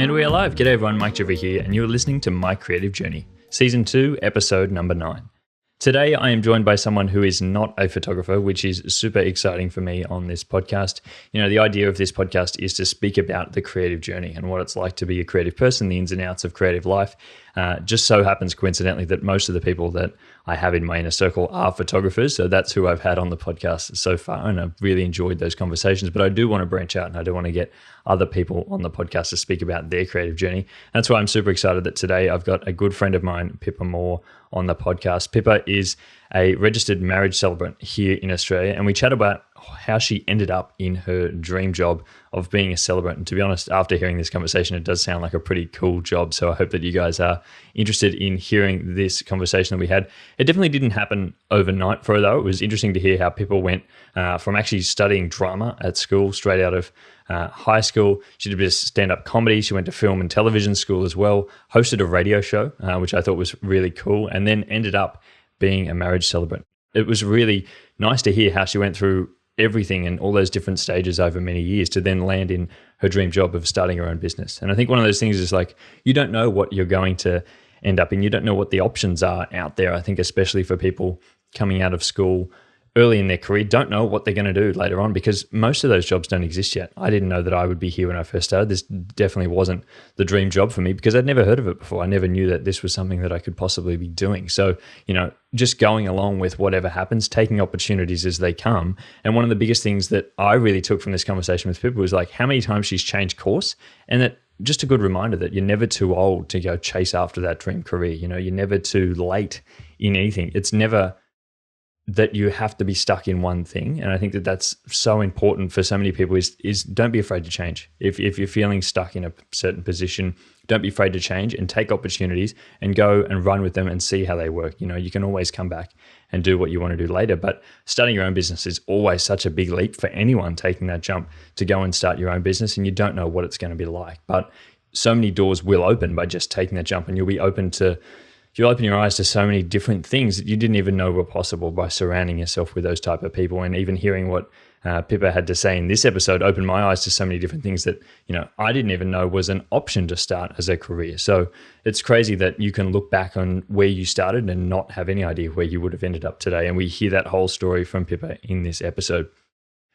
And we are live. G'day everyone, Mike Jeffrey here, and you're listening to My Creative Journey, Season 2, Episode number 9. Today, I am joined by someone who is not a photographer, which is super exciting for me on this podcast. You know, the idea of this podcast is to speak about the creative journey and what it's like to be a creative person, the ins and outs of creative life. Just so happens coincidentally that most of the people that I have in my inner circle are photographers. So that's who I've had on the podcast so far. And I've really enjoyed those conversations. But I do want to branch out and I do want to get other people on the podcast to speak about their creative journey. That's why I'm super excited that today I've got a good friend of mine, Pippa Moore, on the podcast. Pippa is a registered marriage celebrant here in Australia, and we chat about how she ended up in her dream job of being a celebrant. And to be honest, after hearing this conversation, it does sound like a pretty cool job. So I hope that you guys are interested in hearing this conversation that we had. It definitely didn't happen overnight for her, though. It was interesting to hear how Pippa went from actually studying drama at school, straight out of high school. She did a bit of stand-up comedy. She went to film and television school as well, hosted a radio show, which I thought was really cool, and then ended up being a marriage celebrant. It was really nice to hear how she went through everything and all those different stages over many years to then land in her dream job of starting her own business. And I think one of those things is like, you don't know what you're going to end up in. You don't know what the options are out there. I think especially for people coming out of school early in their career, don't know what they're going to do later on, because most of those jobs don't exist yet. I didn't know that I would be here when I first started. This definitely wasn't the dream job for me because I'd never heard of it before. I never knew that this was something that I could possibly be doing. So, you know, just going along with whatever happens, taking opportunities as they come. And one of the biggest things that I really took from this conversation with Pippa was like how many times she's changed course, and that just a good reminder that you're never too old to go chase after that dream career. You know, you're never too late in anything. It's never that you have to be stuck in one thing. And I think that that's so important for so many people is don't be afraid to change. If you're feeling stuck in a certain position, don't be afraid to change and take opportunities and go and run with them and see how they work. You know, you can always come back and do what you want to do later, but starting your own business is always such a big leap for anyone taking that jump to go and start your own business, and you don't know what it's going to be like. But so many doors will open by just taking that jump, and you'll open your eyes to so many different things that you didn't even know were possible by surrounding yourself with those type of people. And even hearing what Pippa had to say in this episode opened my eyes to so many different things that, you know, I didn't even know was an option to start as a career. So it's crazy that you can look back on where you started and not have any idea where you would have ended up today. And we hear that whole story from Pippa in this episode.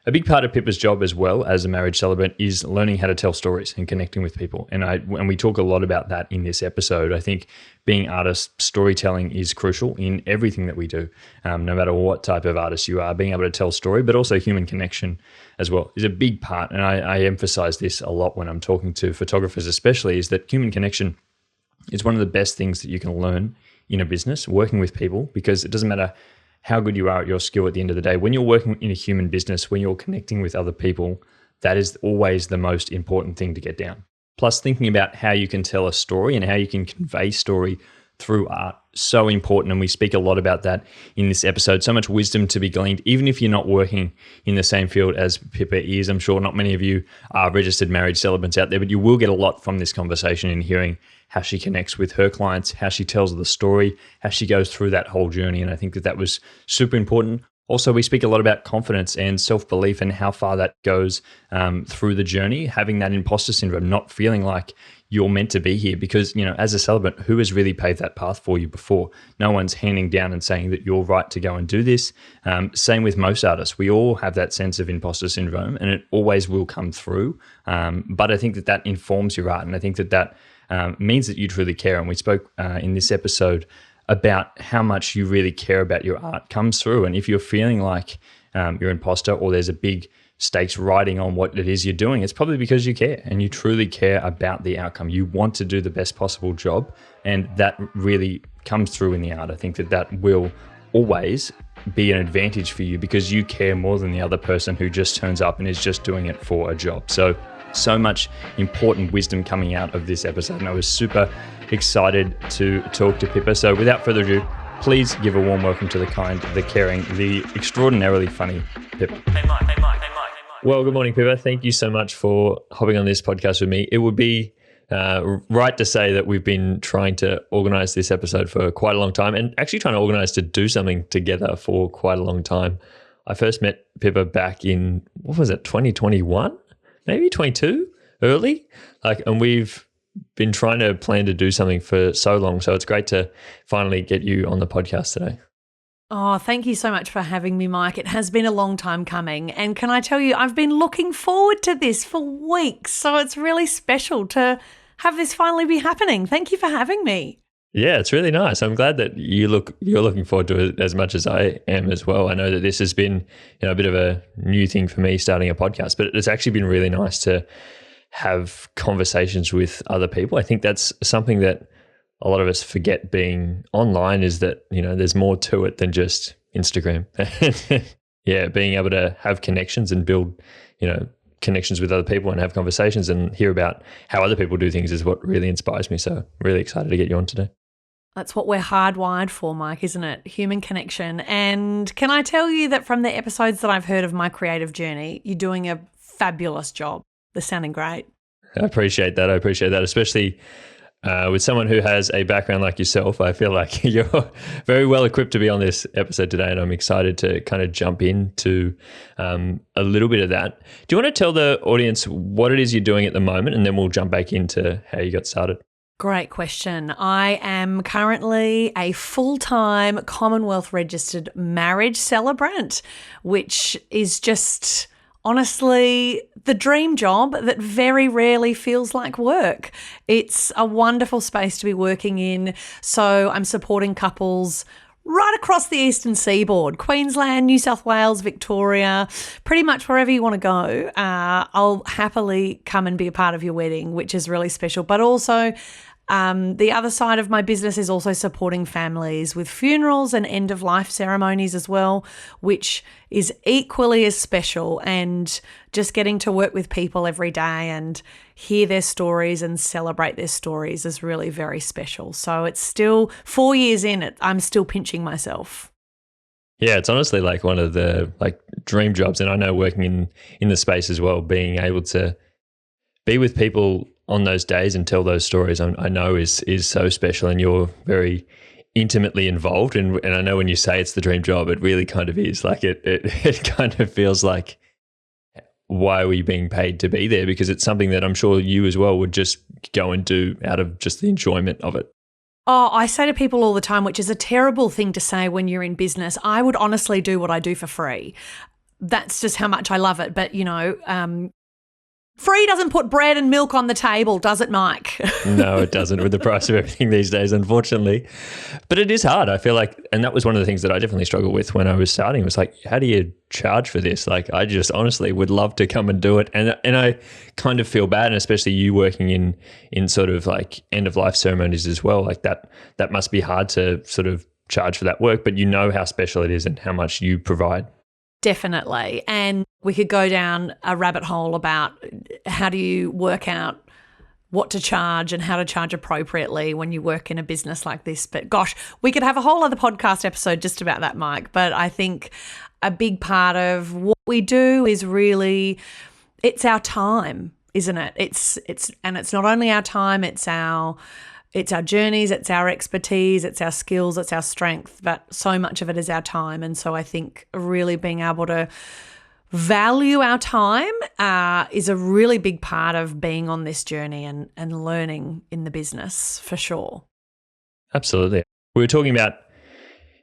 A big part of Pippa's job as well as a marriage celebrant is learning how to tell stories and connecting with people. And we talk a lot about that in this episode. I think being artists, storytelling is crucial in everything that we do. No matter what type of artist you are, being able to tell story, but also human connection as well is a big part. And I emphasize this a lot when I'm talking to photographers especially, is that human connection is one of the best things that you can learn in a business, working with people, because it doesn't matter how good you are at your skill at the end of the day. When you're working in a human business, when you're connecting with other people, that is always the most important thing to get down. Plus, thinking about how you can tell a story and how you can convey story through art, so important. And we speak a lot about that in this episode. So much wisdom to be gleaned, even if you're not working in the same field as Pippa is. I'm sure not many of you are registered marriage celebrants out there, but you will get a lot from this conversation in hearing how she connects with her clients, how she tells the story, how she goes through that whole journey. And I think that was super important. Also, we speak a lot about confidence and self-belief and how far that goes through the journey, having that imposter syndrome, not feeling like you're meant to be here, because, you know, as a celebrant, who has really paved that path for you before? No one's handing down and saying that you're right to go and do this. Same with most artists. We all have that sense of imposter syndrome, and it always will come through. But I think that informs your art, and I think that means that you truly care. And we spoke in this episode about how much you really care about your art comes through. And if you're feeling like you're an imposter, or there's a big stakes riding on what it is you're doing, it's probably because you care and you truly care about the outcome. You want to do the best possible job, and that really comes through in the art. I think that will always be an advantage for you because you care more than the other person who just turns up and is just doing it for a job. So much important wisdom coming out of this episode, and I was super excited to talk to Pippa. So without further ado, please give a warm welcome to the kind, the caring, the extraordinarily funny Pippa. Hey Mike. Well, good morning, Pippa. Thank you so much for hopping on this podcast with me. It would be right to say that we've been trying to organize this episode for quite a long time, and actually trying to organize to do something together for quite a long time. I first met Pippa back in, 2021? Maybe 22, early. And we've been trying to plan to do something for so long. So it's great to finally get you on the podcast today. Oh, thank you so much for having me, Mike. It has been a long time coming. And can I tell you, I've been looking forward to this for weeks. So it's really special to have this finally be happening. Thank you for having me. Yeah, it's really nice. I'm glad that you're looking forward to it as much as I am as well. I know that this has been, a bit of a new thing for me, starting a podcast, but it's actually been really nice to have conversations with other people. I think that's something that a lot of us forget being online, is that, there's more to it than just Instagram. Yeah, being able to have connections and build, connections with other people and have conversations and hear about how other people do things is what really inspires me. So really excited to get you on today. That's what we're hardwired for, Mike, isn't it? Human connection. And can I tell you that from the episodes that I've heard of my creative journey, you're doing a fabulous job. They're sounding great. I appreciate that. Especially with someone who has a background like yourself. I feel like you're very well equipped to be on this episode today, and I'm excited to kind of jump into a little bit of that. Do you want to tell the audience what it is you're doing at the moment, and then we'll jump back into how you got started? Great question. I am currently a full-time Commonwealth registered marriage celebrant, which is just honestly the dream job that very rarely feels like work. It's a wonderful space to be working in. So I'm supporting couples right across the eastern seaboard, Queensland, New South Wales, Victoria, pretty much wherever you want to go. I'll happily come and be a part of your wedding, which is really special. But also the other side of my business is also supporting families with funerals and end-of-life ceremonies as well, which is equally as special, and just getting to work with people every day and hear their stories and celebrate their stories is really very special. So it's still 4 years in, I'm still pinching myself. Yeah, it's honestly like one of the dream jobs. And I know working in the space as well, being able to be with people on those days and tell those stories, I know is so special, and you're very intimately involved. And I know when you say it's the dream job, it really kind of is. Like it kind of feels like, why are we being paid to be there? Because it's something that I'm sure you as well would just go and do out of just the enjoyment of it. Oh, I say to people all the time, which is a terrible thing to say when you're in business, I would honestly do what I do for free. That's just how much I love it. But, free doesn't put bread and milk on the table, does it, Mike? No, it doesn't, with the price of everything these days, unfortunately. But it is hard, I feel like. And that was one of the things that I definitely struggled with when I was starting. It was like, how do you charge for this? Like, I just honestly would love to come and do it. And I kind of feel bad, and especially you working in sort of like end-of-life ceremonies as well. Like that must be hard to sort of charge for that work, but you know how special it is and how much you provide. Definitely. And we could go down a rabbit hole about how do you work out what to charge and how to charge appropriately when you work in a business like this. But gosh, we could have a whole other podcast episode just about that, Mike. But I think a big part of what we do is really, it's our time, isn't it? It's not only our time, it's our journeys, it's our expertise, it's our skills, it's our strength, but so much of it is our time. And so I think really being able to value our time is a really big part of being on this journey and learning in the business, for sure. Absolutely. We were talking about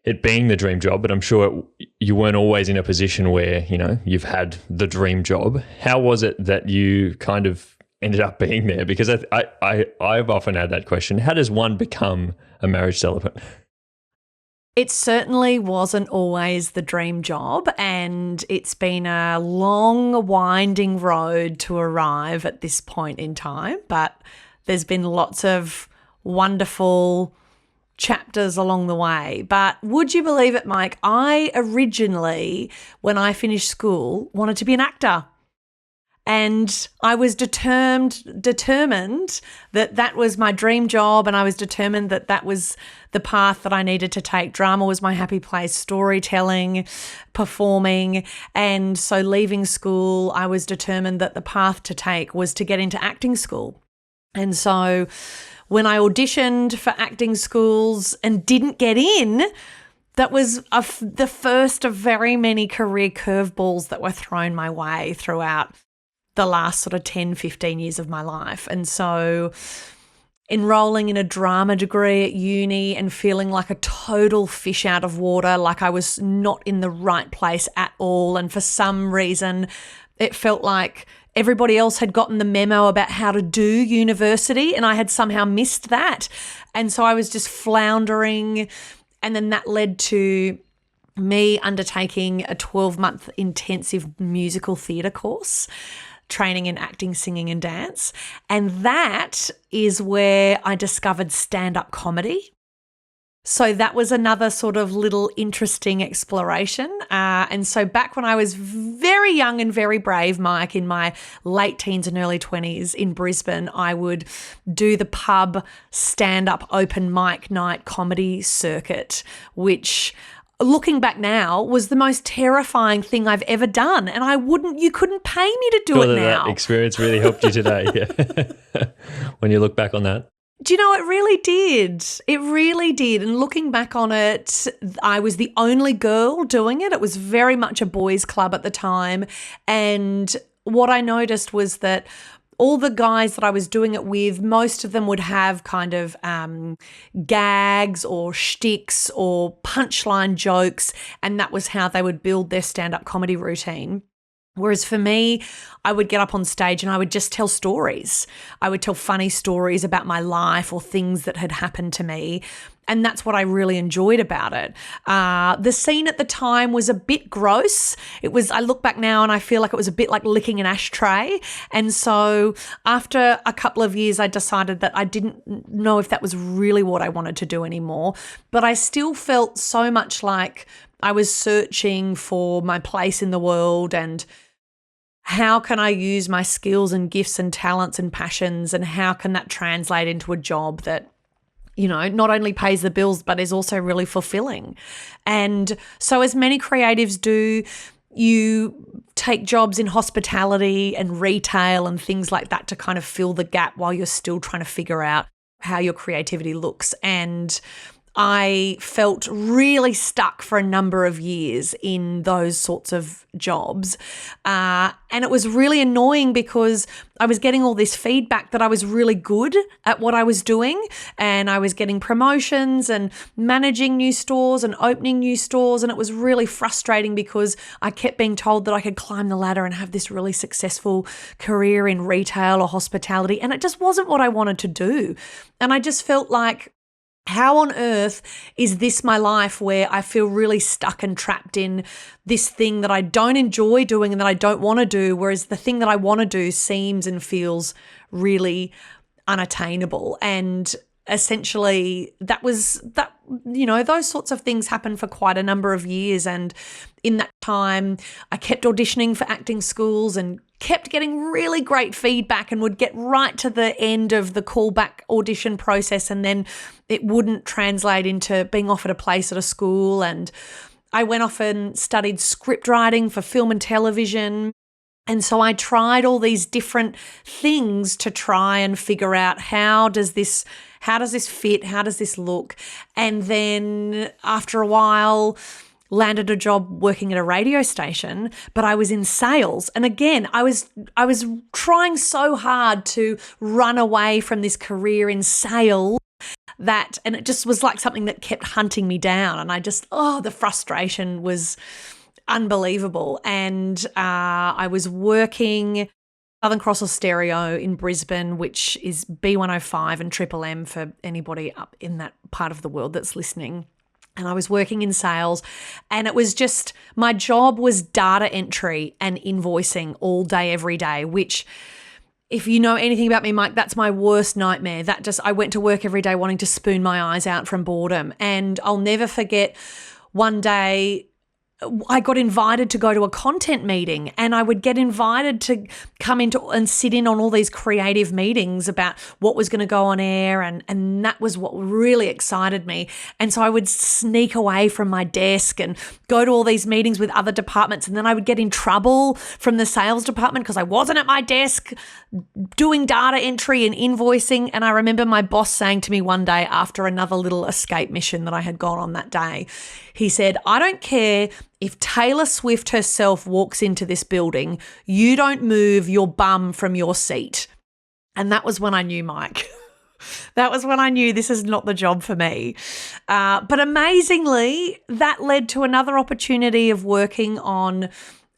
it being the dream job, but I'm sure you weren't always in a position where, you've had the dream job. How was it that you kind of ended up being there? Because I've often had that question. How does one become a marriage celebrant? It certainly wasn't always the dream job, and it's been a long, winding road to arrive at this point in time, but there's been lots of wonderful chapters along the way. But would you believe it, Mike? I originally, when I finished school, wanted to be an actor. And I was determined that was my dream job, and I was determined that was the path that I needed to take. Drama was my happy place, storytelling, performing. And so leaving school, I was determined that the path to take was to get into acting school. And so when I auditioned for acting schools and didn't get in, that was the first of very many career curveballs that were thrown my way throughout the last sort of 10, 15 years of my life. And so enrolling in a drama degree at uni and feeling like a total fish out of water, like I was not in the right place at all. And for some reason, it felt like everybody else had gotten the memo about how to do university and I had somehow missed that. And so I was just floundering. And then that led to me undertaking a 12-month intensive musical theatre course, training in acting, singing and dance. And that is where I discovered stand-up comedy. So that was another sort of little interesting exploration. And so back when I was very young and very brave, Mike, in my late teens and early 20s in Brisbane, I would do the pub stand-up open mic night comedy circuit, which looking back now was the most terrifying thing I've ever done. And you couldn't pay me to do it now. That experience really helped you today. Yeah. When you look back on that. Do you know, it really did. It really did. And looking back on it, I was the only girl doing it. It was very much a boys' club at the time. And what I noticed was that all the guys that I was doing it with, most of them would have kind of gags or shticks or punchline jokes, and that was how they would build their stand-up comedy routine. Whereas for me, I would get up on stage and I would just tell stories. I would tell funny stories about my life or things that had happened to me. And that's what I really enjoyed about it. The scene at the time was a bit gross. I look back now and I feel like it was a bit like licking an ashtray. And so after a couple of years, I decided that I didn't know if that was really what I wanted to do anymore. But I still felt so much like I was searching for my place in the world and how can I use my skills and gifts and talents and passions, and how can that translate into a job that, you know, not only pays the bills but is also really fulfilling. And so as many creatives do, you take jobs in hospitality and retail and things like that to kind of fill the gap while you're still trying to figure out how your creativity looks. And I felt really stuck for a number of years in those sorts of jobs. And it was really annoying because I was getting all this feedback that I was really good at what I was doing, and I was getting promotions and managing new stores and opening new stores. And it was really frustrating because I kept being told that I could climb the ladder and have this really successful career in retail or hospitality. And it just wasn't what I wanted to do. And I just felt like, how on earth is this my life where I feel really stuck and trapped in this thing that I don't enjoy doing and that I don't want to do, whereas the thing that I want to do seems and feels really unattainable. And essentially those sorts of things happened for quite a number of years. And in that time, I kept auditioning for acting schools and kept getting really great feedback and would get right to the end of the callback audition process, and then it wouldn't translate into being offered a place at a school. And I went off and studied script writing for film and television. And so I tried all these different things to try and figure out how does this fit? How does this look? And then after a while, landed a job working at a radio station, but I was in sales. And again, I was trying so hard to run away from this career in sales and it just was like something that kept hunting me down. And the frustration was unbelievable. And I was working Southern Cross Stereo in Brisbane, which is B105 and Triple M for anybody up in that part of the world that's listening. And I was working in sales, and it was just, my job was data entry and invoicing all day, every day, which, if you know anything about me, Mike, that's my worst nightmare. I went to work every day wanting to spoon my eyes out from boredom. And I'll never forget one day I got invited to go to a content meeting, and I would get invited to come into and sit in on all these creative meetings about what was going to go on air, and that was what really excited me. And so I would sneak away from my desk and go to all these meetings with other departments, and then I would get in trouble from the sales department because I wasn't at my desk doing data entry and invoicing. And I remember my boss saying to me one day after another little escape mission that I had gone on that day, he said, "I don't care if Taylor Swift herself walks into this building, you don't move your bum from your seat." And that was when I knew, Mike, That was when I knew this is not the job for me. But amazingly, that led to another opportunity of working on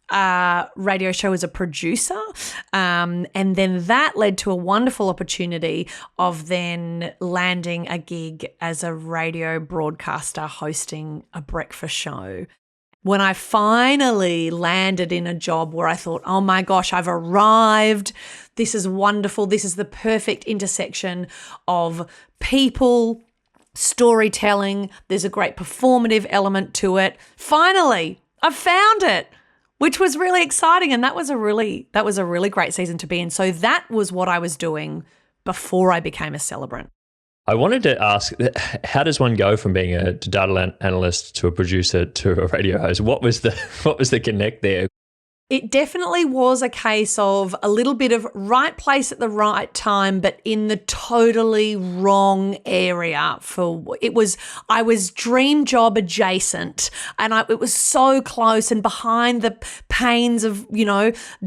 a radio show as a producer. And then that led to a wonderful opportunity of then landing a gig as a radio broadcaster hosting a breakfast show. When I finally landed in a job where I thought, oh my gosh, I've arrived. This is wonderful. This is the perfect intersection of people, storytelling. There's a great performative element to it. Finally, I've found it, which was really exciting. And that was a really great season to be in. So that was what I was doing before I became a celebrant. I wanted to ask, how does one go from being a data analyst to a producer to a radio host? What was the connect there? It definitely was a case of a little bit of right place at the right time, but in the totally wrong area I was dream job adjacent, and it was so close and behind the panes of,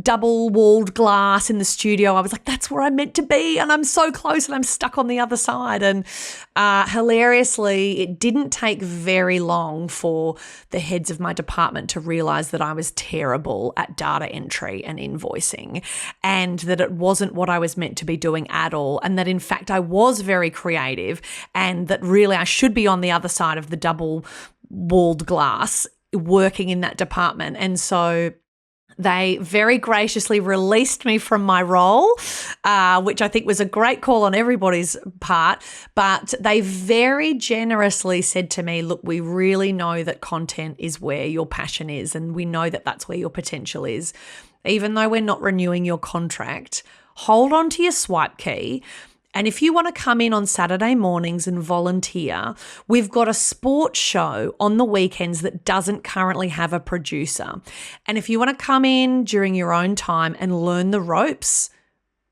double walled glass in the studio. I was like, that's where I'm meant to be. And I'm so close and I'm stuck on the other side. And hilariously, it didn't take very long for the heads of my department to realize that I was terrible at data entry and invoicing, and that it wasn't what I was meant to be doing at all, and that in fact I was very creative, and that really I should be on the other side of the double walled glass working in that department. And so they very graciously released me from my role, which I think was a great call on everybody's part. But they very generously said to me, look, we really know that content is where your passion is, and we know that that's where your potential is. Even though we're not renewing your contract, hold on to your swipe key. And if you want to come in on Saturday mornings and volunteer, we've got a sports show on the weekends that doesn't currently have a producer. And if you want to come in during your own time and learn the ropes,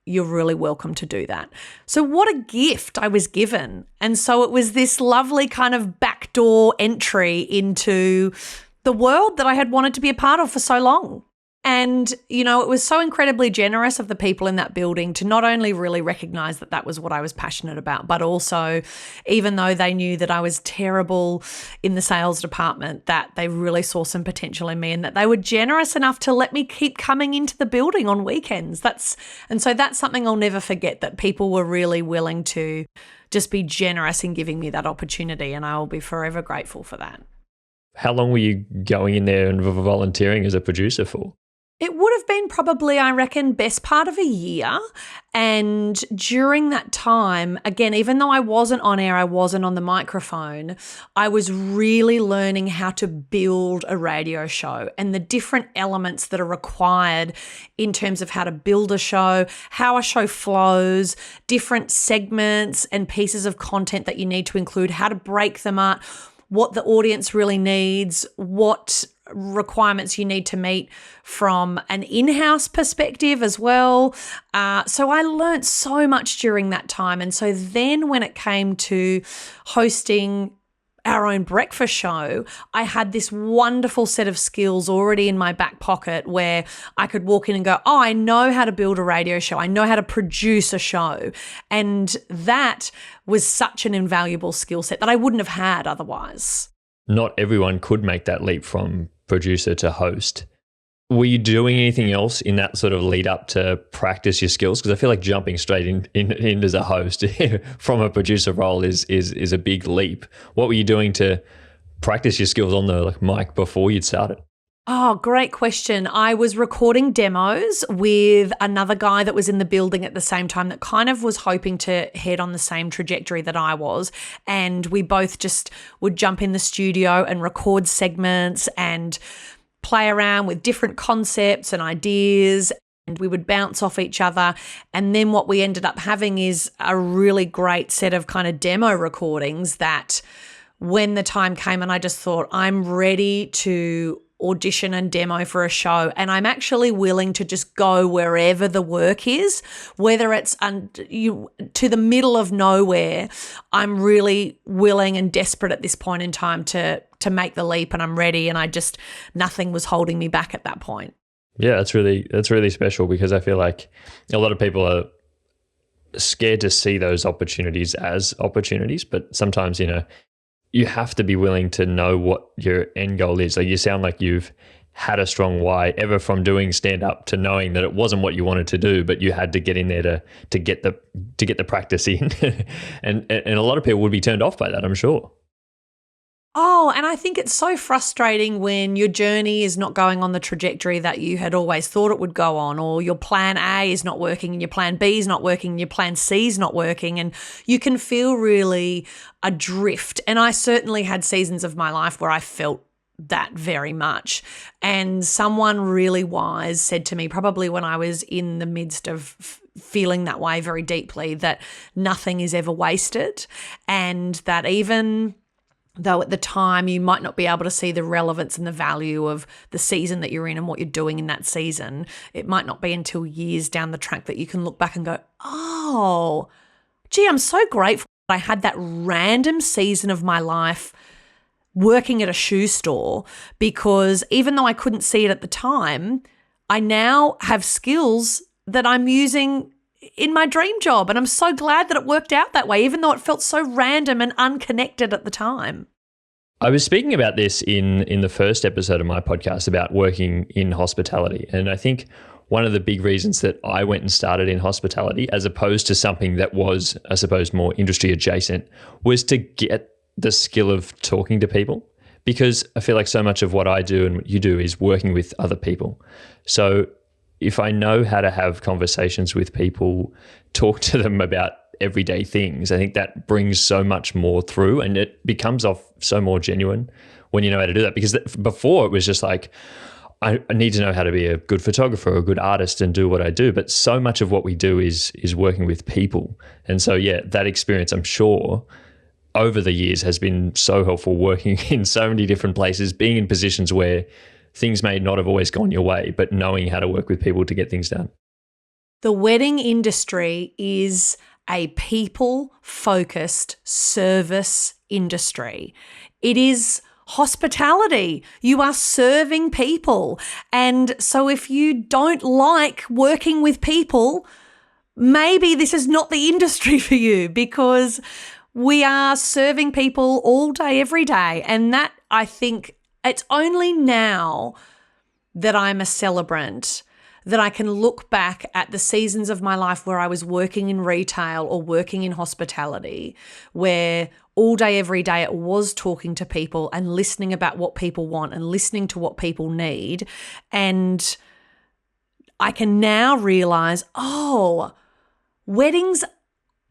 you're really welcome to do that. So what a gift I was given. And so it was this lovely kind of backdoor entry into the world that I had wanted to be a part of for so long. And, it was so incredibly generous of the people in that building to not only really recognize that that was what I was passionate about, but also, even though they knew that I was terrible in the sales department, that they really saw some potential in me, and that they were generous enough to let me keep coming into the building on weekends. And so that's something I'll never forget, that people were really willing to just be generous in giving me that opportunity, and I will be forever grateful for that. How long were you going in there and volunteering as a producer for? It would have been probably, I reckon, best part of a year. And during that time, again, even though I wasn't on air, I wasn't on the microphone, I was really learning how to build a radio show and the different elements that are required in terms of how to build a show, how a show flows, different segments and pieces of content that you need to include, how to break them up, what the audience really needs, what requirements you need to meet from an in-house perspective as well. So I learned so much during that time. And so then when it came to hosting our own breakfast show, I had this wonderful set of skills already in my back pocket where I could walk in and go, oh, I know how to build a radio show. I know how to produce a show. And that was such an invaluable skill set that I wouldn't have had otherwise. Not everyone could make that leap from producer to host. Were you doing anything else in that sort of lead up to practice your skills? Because I feel like jumping straight in as a host from a producer role is a big leap. What were you doing to practice your skills on the mic before you'd started? Oh, great question. I was recording demos with another guy that was in the building at the same time that kind of was hoping to head on the same trajectory that I was. And we both just would jump in the studio and record segments and play around with different concepts and ideas. And we would bounce off each other. And then what we ended up having is a really great set of kind of demo recordings that when the time came and I just thought, I'm ready to audition and demo for a show, and I'm actually willing to just go wherever the work is, whether it's to the middle of nowhere. I'm really willing and desperate at this point in time to make the leap, and I'm ready, and nothing was holding me back at that point. Yeah, that's really special, because I feel like a lot of people are scared to see those opportunities as opportunities, but sometimes, you have to be willing to know what your end goal is. Like, you sound like you've had a strong why ever from doing stand-up to knowing that it wasn't what you wanted to do, but you had to get in there to get the practice in. and a lot of people would be turned off by that, I'm sure. Oh, and I think it's so frustrating when your journey is not going on the trajectory that you had always thought it would go on, or your plan A is not working and your plan B is not working and your plan C is not working, and you can feel really adrift. And I certainly had seasons of my life where I felt that very much. And someone really wise said to me, probably when I was in the midst of feeling that way very deeply, that nothing is ever wasted, and that even though at the time you might not be able to see the relevance and the value of the season that you're in and what you're doing in that season, it might not be until years down the track that you can look back and go, oh, gee, I'm so grateful that I had that random season of my life working at a shoe store, because even though I couldn't see it at the time, I now have skills that I'm using in my dream job. And I'm so glad that it worked out that way, even though it felt so random and unconnected at the time. I was speaking about this in the first episode of my podcast about working in hospitality. And I think one of the big reasons that I went and started in hospitality, as opposed to something that was, I suppose, more industry adjacent, was to get the skill of talking to people. Because I feel like so much of what I do and what you do is working with other people. So if I know how to have conversations with people, talk to them about everyday things, I think that brings so much more through, and it becomes off so more genuine when you know how to do that. Because before it was just like, I need to know how to be a good photographer or a good artist and do what I do. But so much of what we do is working with people. And so, yeah, that experience, I'm sure, over the years has been so helpful, working in so many different places, being in positions where things may not have always gone your way, but knowing how to work with people to get things done. The wedding industry is a people-focused service industry. It is hospitality. You are serving people. And so if you don't like working with people, maybe this is not the industry for you, because we are serving people all day, every day. And that, I think, it's only now that I'm a celebrant that I can look back at the seasons of my life where I was working in retail or working in hospitality, where all day, every day it was talking to people and listening about what people want and listening to what people need. And I can now realize, oh, weddings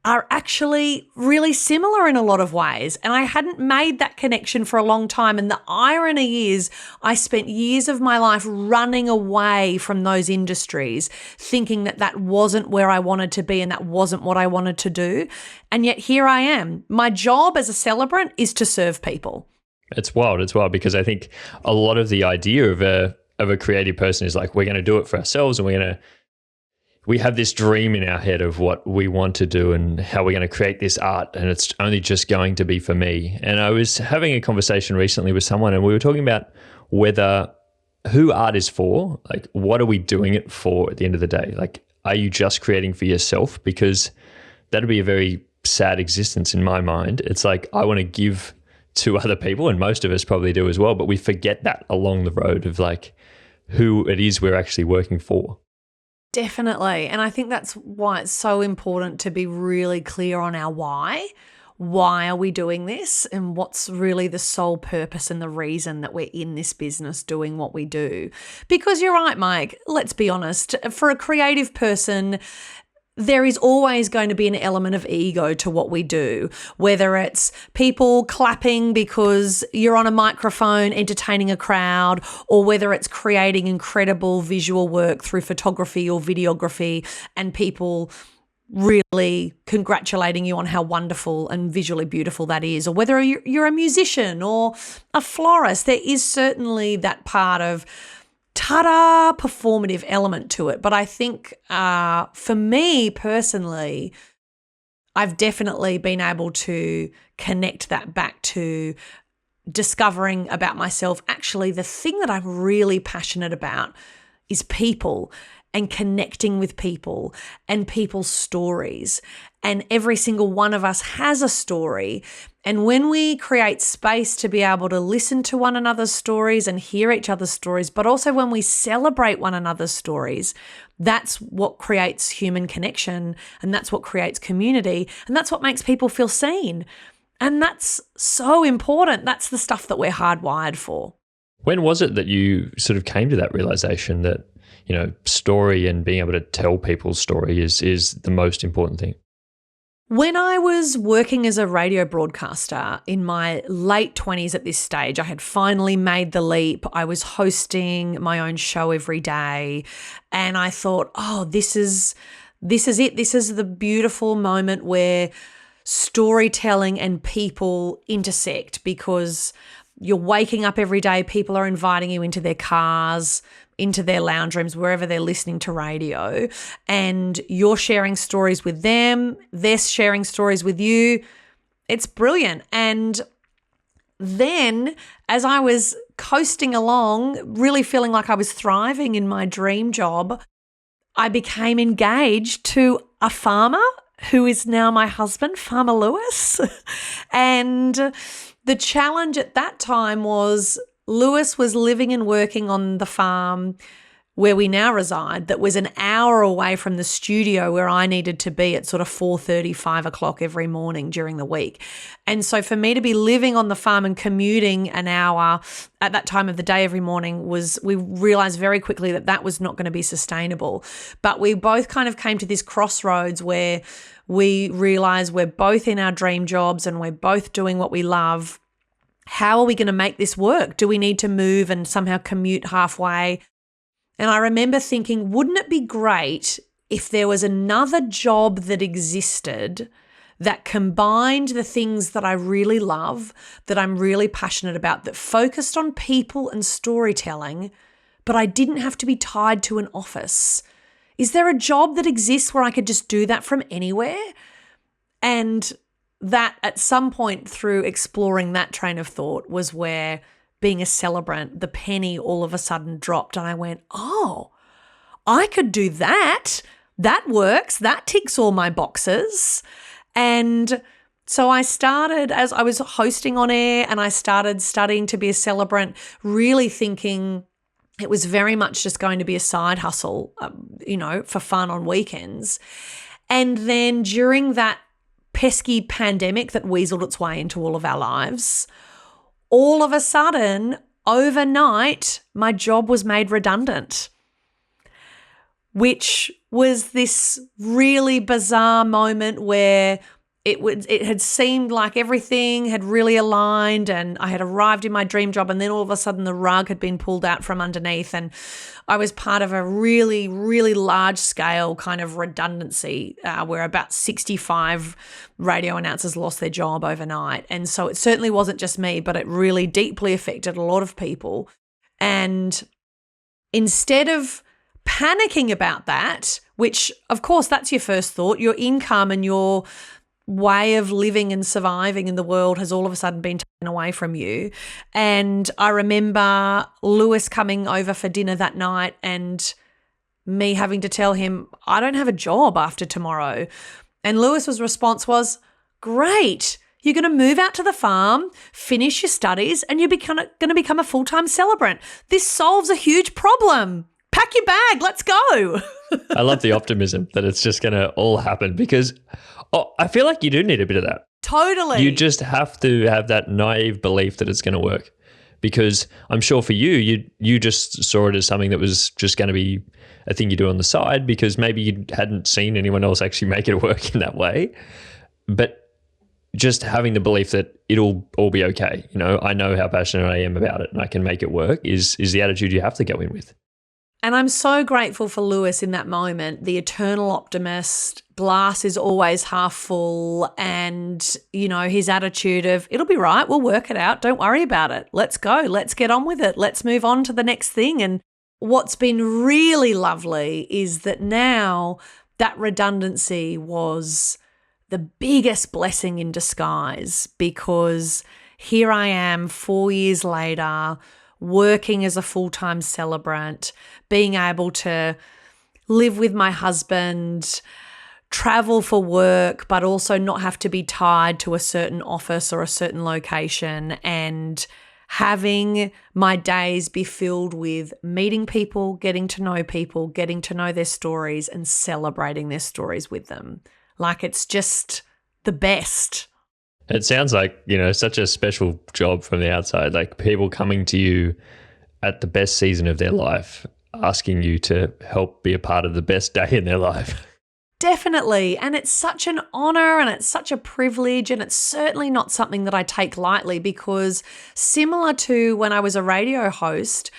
are actually really similar in a lot of ways. And I hadn't made that connection for a long time. And the irony is I spent years of my life running away from those industries, thinking that that wasn't where I wanted to be and that wasn't what I wanted to do. And yet here I am. My job as a celebrant is to serve people. It's wild. It's wild, because I think a lot of the idea of a creative person is like, we're going to do it for ourselves, and we have this dream in our head of what we want to do and how we're going to create this art, and it's only just going to be for me. And I was having a conversation recently with someone, and we were talking about who art is for, like, what are we doing it for at the end of the day? Like, are you just creating for yourself? Because that'd be a very sad existence in my mind. It's like, I want to give to other people, and most of us probably do as well, but we forget that along the road of like who it is we're actually working for. Definitely. And I think that's why it's so important to be really clear on our why. Why are we doing this? And what's really the sole purpose and the reason that we're in this business doing what we do? Because you're right, Mike, let's be honest, for a creative person, there is always going to be an element of ego to what we do, whether it's people clapping because you're on a microphone entertaining a crowd, or whether it's creating incredible visual work through photography or videography and people really congratulating you on how wonderful and visually beautiful that is, or whether you're a musician or a florist. There is certainly that part of ta-da performative element to it. But I think for me personally, I've definitely been able to connect that back to discovering about myself. Actually, the thing that I'm really passionate about is people. and connecting with people and people's stories. And every single one of us has a story. And when we create space to be able to listen to one another's stories and hear each other's stories, but also when we celebrate one another's stories, that's what creates human connection, and that's what creates community, and that's what makes people feel seen. And that's so important. That's the stuff that we're hardwired for. When was it that you sort of came to that realization that, story and being able to tell people's story is the most important thing? When I was working as a radio broadcaster in my late 20s at this stage, I had finally made the leap. I was hosting my own show every day, and I thought, this is it. This is the beautiful moment where storytelling and people intersect, because you're waking up every day, people are inviting you into their cars, into their lounge rooms, wherever they're listening to radio, and you're sharing stories with them, they're sharing stories with you. It's brilliant. And then as I was coasting along, really feeling like I was thriving in my dream job, I became engaged to a farmer who is now my husband, Farmer Lewis. And the challenge at that time was Lewis was living and working on the farm where we now reside, that was an hour away from the studio where I needed to be at sort of 4:30, 5 o'clock every morning during the week. And so for me to be living on the farm and commuting an hour at that time of the day every morning we realized very quickly that that was not going to be sustainable. But we both kind of came to this crossroads where we realized we're both in our dream jobs and we're both doing what we love. How are we going to make this work? Do we need to move and somehow commute halfway? And I remember thinking, wouldn't it be great if there was another job that existed that combined the things that I really love, that I'm really passionate about, that focused on people and storytelling, but I didn't have to be tied to an office? Is there a job that exists where I could just do that from anywhere? And that at some point through exploring that train of thought was where being a celebrant, the penny all of a sudden dropped, and I went, I could do that. That works. That ticks all my boxes. And so I started, as I was hosting on air, and I started studying to be a celebrant, really thinking it was very much just going to be a side hustle, for fun on weekends. And then during that pesky pandemic that weaseled its way into all of our lives, all of a sudden, overnight, my job was made redundant, which was this really bizarre moment where it had seemed like everything had really aligned and I had arrived in my dream job, and then all of a sudden the rug had been pulled out from underneath, and I was part of a really, really large scale kind of redundancy where about 65 radio announcers lost their job overnight. And so it certainly wasn't just me, but it really deeply affected a lot of people. And instead of panicking about that, which of course that's your first thought, your income and your way of living and surviving in the world has all of a sudden been taken away from you. And I remember Lewis coming over for dinner that night and me having to tell him, I don't have a job after tomorrow. And Lewis's response was, great, you're going to move out to the farm, finish your studies, and you're going to become a full-time celebrant. This solves a huge problem. Pack your bag, let's go. I love the optimism that it's just going to all happen, because I feel like you do need a bit of that. Totally. You just have to have that naive belief that it's going to work, because I'm sure for you just saw it as something that was just going to be a thing you do on the side, because maybe you hadn't seen anyone else actually make it work in that way. But just having the belief that it'll all be okay. I know how passionate I am about it and I can make it work is the attitude you have to go in with. And I'm so grateful for Lewis in that moment, the eternal optimist, glass is always half full, and, his attitude of, it'll be right, we'll work it out, don't worry about it, let's go, let's get on with it, let's move on to the next thing. And what's been really lovely is that now that redundancy was the biggest blessing in disguise, because here I am 4 years later, working as a full-time celebrant, being able to live with my husband, travel for work, but also not have to be tied to a certain office or a certain location, and having my days be filled with meeting people, getting to know their stories and celebrating their stories with them. Like, it's just the best. It sounds like, such a special job from the outside, like people coming to you at the best season of their life, asking you to help be a part of the best day in their life. Definitely. And it's such an honor and it's such a privilege, and it's certainly not something that I take lightly, because similar to when I was a radio host,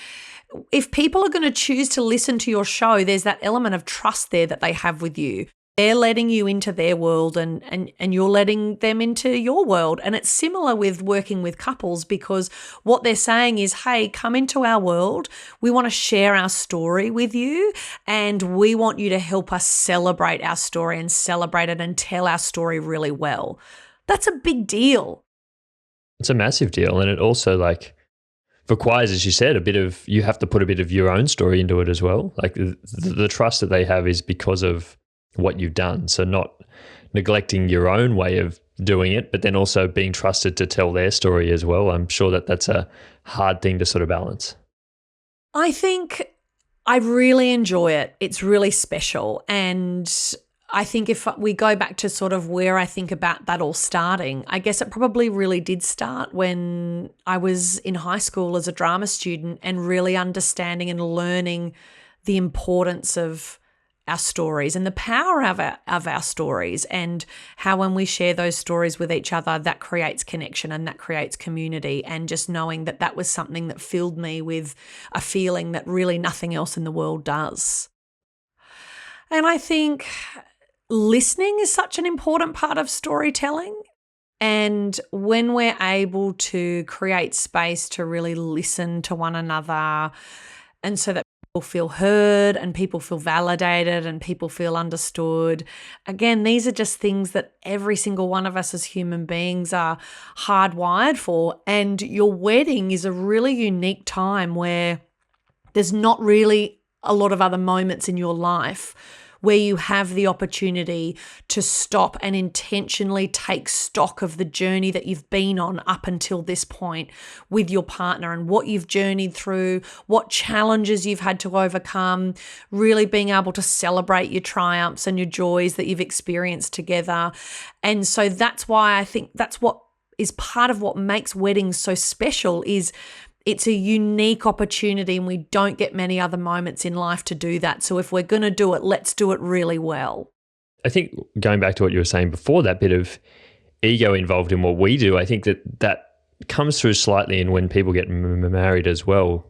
if people are going to choose to listen to your show, there's that element of trust there that they have with you. They're letting you into their world and you're letting them into your world. And it's similar with working with couples, because what they're saying is, hey, come into our world. We want to share our story with you, and we want you to help us celebrate our story and celebrate it and tell our story really well. That's a big deal. It's a massive deal. And it also requires, as you said, you have to put a bit of your own story into it as well. Like the trust that they have is because of what you've done. So not neglecting your own way of doing it, but then also being trusted to tell their story as well. I'm sure that that's a hard thing to sort of balance. I think I really enjoy it. It's really special. And I think if we go back to sort of where I think about that all starting, I guess it probably really did start when I was in high school as a drama student, and really understanding and learning the importance of our stories and the power of our stories, and how when we share those stories with each other, that creates connection and that creates community. And just knowing that that was something that filled me with a feeling that really nothing else in the world does. And I think listening is such an important part of storytelling. And when we're able to create space to really listen to one another, and so that people feel heard and people feel validated and people feel understood. Again, these are just things that every single one of us as human beings are hardwired for. And your wedding is a really unique time where there's not really a lot of other moments in your life where you have the opportunity to stop and intentionally take stock of the journey that you've been on up until this point with your partner, and what you've journeyed through, what challenges you've had to overcome, really being able to celebrate your triumphs and your joys that you've experienced together. And so that's why I think that's what is part of what makes weddings so special, is it's a unique opportunity, and we don't get many other moments in life to do that. So if we're going to do it, let's do it really well. I think going back to what you were saying before, that bit of ego involved in what we do, I think that comes through slightly in when people get married as well.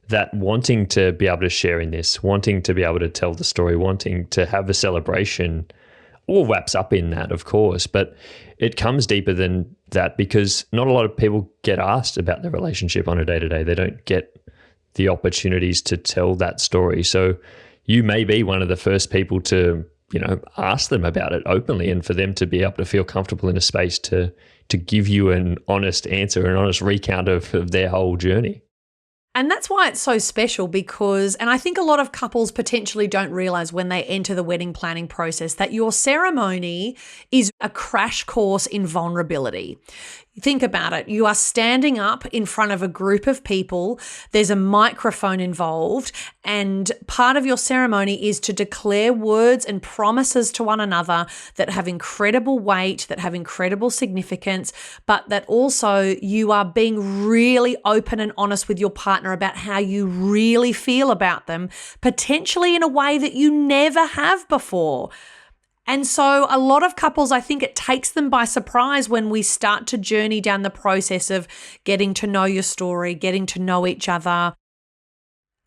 That wanting to be able to share in this, wanting to be able to tell the story, wanting to have a celebration, all wraps up in that, of course, but it comes deeper than that, because not a lot of people get asked about their relationship on a day-to-day. They don't get the opportunities to tell that story. So you may be one of the first people to, ask them about it openly, and for them to be able to feel comfortable in a space to give you an honest answer, an honest recount of their whole journey. And that's why it's so special, because, and I think a lot of couples potentially don't realize when they enter the wedding planning process, that your ceremony is a crash course in vulnerability. Think about it. You are standing up in front of a group of people. There's a microphone involved, and part of your ceremony is to declare words and promises to one another that have incredible weight, that have incredible significance, but that also you are being really open and honest with your partner about how you really feel about them, potentially in a way that you never have before. And so a lot of couples, I think it takes them by surprise when we start to journey down the process of getting to know your story, getting to know each other,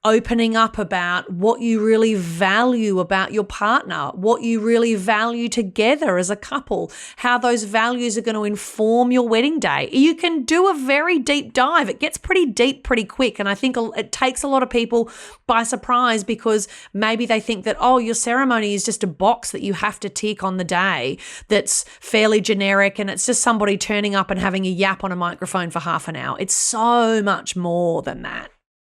opening up about what you really value about your partner, what you really value together as a couple, how those values are going to inform your wedding day. You can do a very deep dive. It gets pretty deep pretty quick. And I think it takes a lot of people by surprise, because maybe they think that, your ceremony is just a box that you have to tick on the day that's fairly generic, and it's just somebody turning up and having a yap on a microphone for half an hour. It's so much more than that.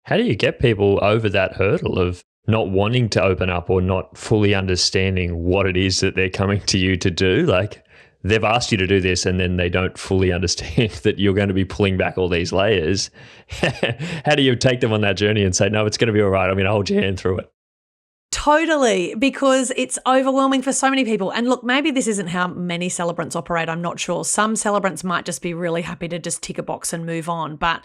How do you get people over that hurdle of not wanting to open up or not fully understanding what it is that they're coming to you to do. Like, they've asked you to do this and then they don't fully understand that you're going to be pulling back all these layers. How do you take them on that journey and say, no, it's going to be all right, I'm going to hold your hand through it? Totally, because it's overwhelming for so many people. And look, maybe this isn't how many celebrants operate. I'm not sure. Some celebrants might just be really happy to just tick a box and move on. But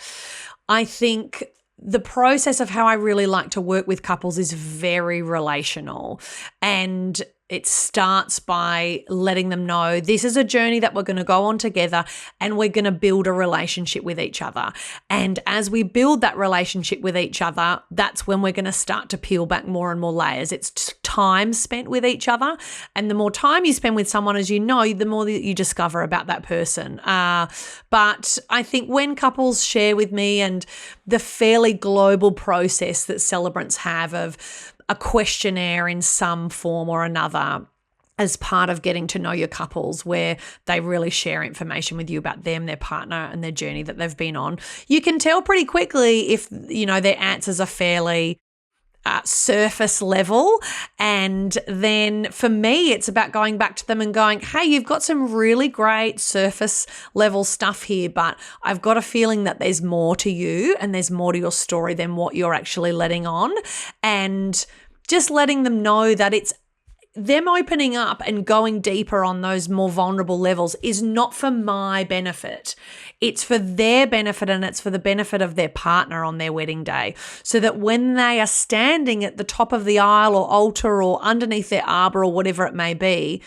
I think the process of how I really like to work with couples is very relational, and it starts by letting them know this is a journey that we're going to go on together, and we're going to build a relationship with each other. And as we build that relationship with each other, that's when we're going to start to peel back more and more layers. It's time spent with each other. And the more time you spend with someone, as you know, the more that you discover about that person. But I think when couples share with me, and the fairly global process that celebrants have of a questionnaire in some form or another as part of getting to know your couples, where they really share information with you about them, their partner, and their journey that they've been on, you can tell pretty quickly if, their answers are fairly surface level. And then for me, it's about going back to them and going, hey, you've got some really great surface level stuff here, but I've got a feeling that there's more to you and there's more to your story than what you're actually letting on. And just letting them know that it's them opening up and going deeper on those more vulnerable levels is not for my benefit. It's for their benefit, and it's for the benefit of their partner on their wedding day, so that when they are standing at the top of the aisle or altar or underneath their arbor or whatever it may be,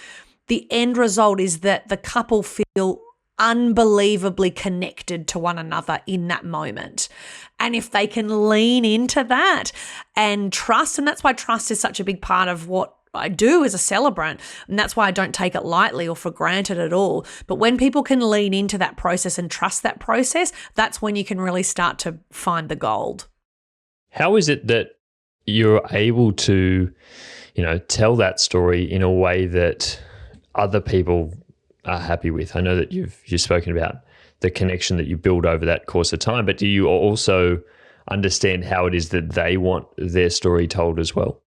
the end result is that the couple feel unbelievably connected to one another in that moment. And if they can lean into that and trust, and that's why trust is such a big part of what I do as a celebrant, and that's why I don't take it lightly or for granted at all. But when people can lean into that process and trust that process, that's when you can really start to find the gold. How is it that you're able to, tell that story in a way that other people are happy with? I know that you've spoken about the connection that you build over that course of time, but do you also understand how it is that they want their story told as well?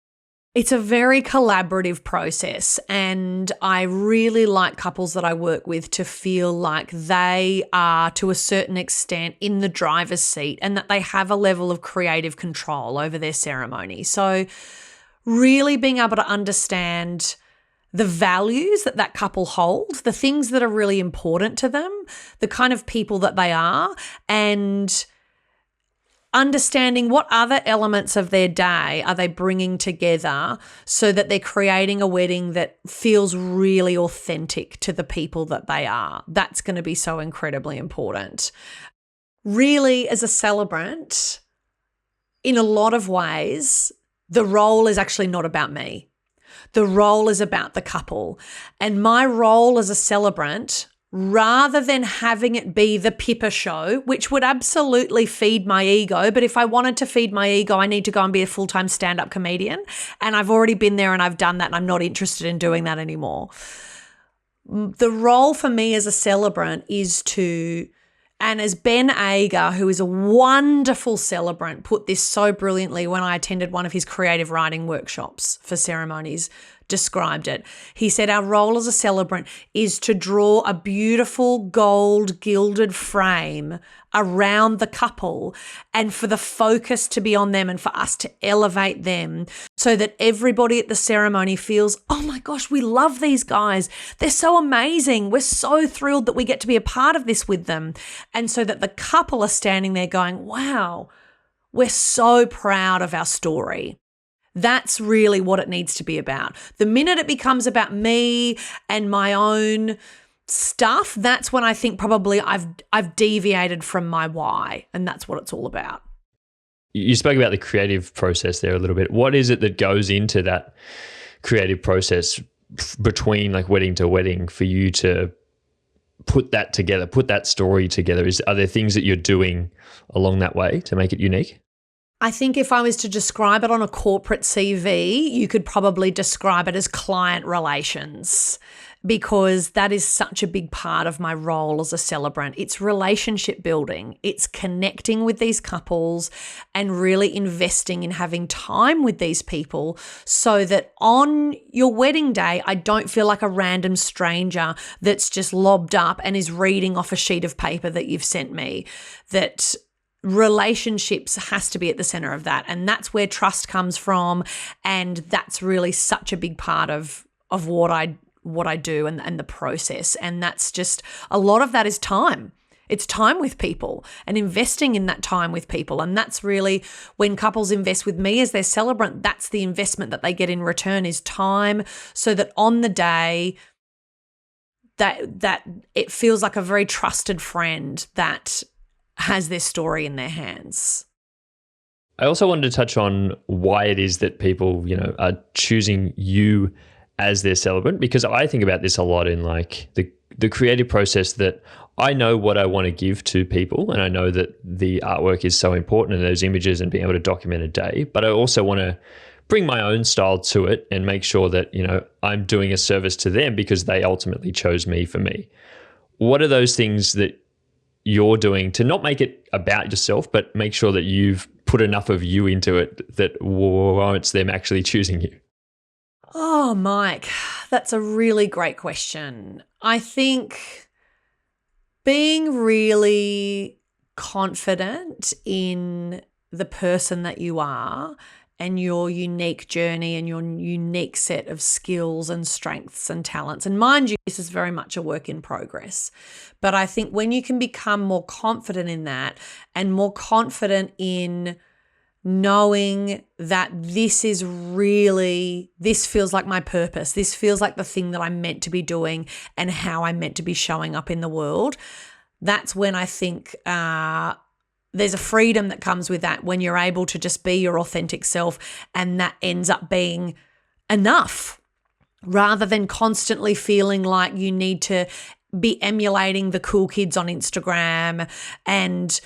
It's a very collaborative process, and I really like couples that I work with to feel like they are, to a certain extent, in the driver's seat, and that they have a level of creative control over their ceremony. So really being able to understand the values that that couple holds, the things that are really important to them, the kind of people that they are, and understanding what other elements of their day are they bringing together so that they're creating a wedding that feels really authentic to the people that they are. That's going to be so incredibly important. Really, as a celebrant, in a lot of ways, the role is actually not about me. The role is about the couple. And my role as a celebrant, rather than having it be the Pippa show, which would absolutely feed my ego, but if I wanted to feed my ego, I need to go and be a full-time stand-up comedian. And I've already been there and I've done that, and I'm not interested in doing that anymore. The role for me as a celebrant is to, and as Ben Ager, who is a wonderful celebrant, put this so brilliantly when I attended one of his creative writing workshops for ceremonies, described it. He said, our role as a celebrant is to draw a beautiful gold gilded frame around the couple, and for the focus to be on them and for us to elevate them so that everybody at the ceremony feels, oh my gosh, we love these guys. They're so amazing. We're so thrilled that we get to be a part of this with them. And so that the couple are standing there going, wow, we're so proud of our story. That's really what it needs to be about. The minute it becomes about me and my own stuff, that's when I think probably I've deviated from my why, and that's what it's all about. You spoke about the creative process there a little bit. What is it that goes into that creative process between like wedding to wedding for you to put that together, put that story together? Are there things that you're doing along that way to make it unique? I think if I was to describe it on a corporate CV, you could probably describe it as client relations, because that is such a big part of my role as a celebrant. It's relationship building. It's connecting with these couples and really investing in having time with these people so that on your wedding day, I don't feel like a random stranger that's just lobbed up and is reading off a sheet of paper that you've sent me. That relationships has to be at the center of that. And that's where trust comes from. And that's really such a big part of what I do and the process. And that's just, a lot of that is time. It's time with people and investing in that time with people. And that's really when couples invest with me as their celebrant, that's the investment that they get in return, is time, so that on the day that it feels like a very trusted friend that has their story in their hands. I also wanted to touch on why it is that people, are choosing you as their celebrant, because I think about this a lot in like the creative process, that I know what I want to give to people, and I know that the artwork is so important and those images and being able to document a day, but I also want to bring my own style to it and make sure that, I'm doing a service to them because they ultimately chose me for me. What are those things that you're doing to not make it about yourself, but make sure that you've put enough of you into it that warrants them actually choosing you? Oh, Mike, that's a really great question. I think being really confident in the person that you are and your unique journey and your unique set of skills and strengths and talents. And mind you, this is very much a work in progress. But I think when you can become more confident in that and more confident in knowing that this feels like my purpose, this feels like the thing that I'm meant to be doing and how I'm meant to be showing up in the world, that's when I think there's a freedom that comes with that, when you're able to just be your authentic self, and that ends up being enough, rather than constantly feeling like you need to be emulating the cool kids on Instagram and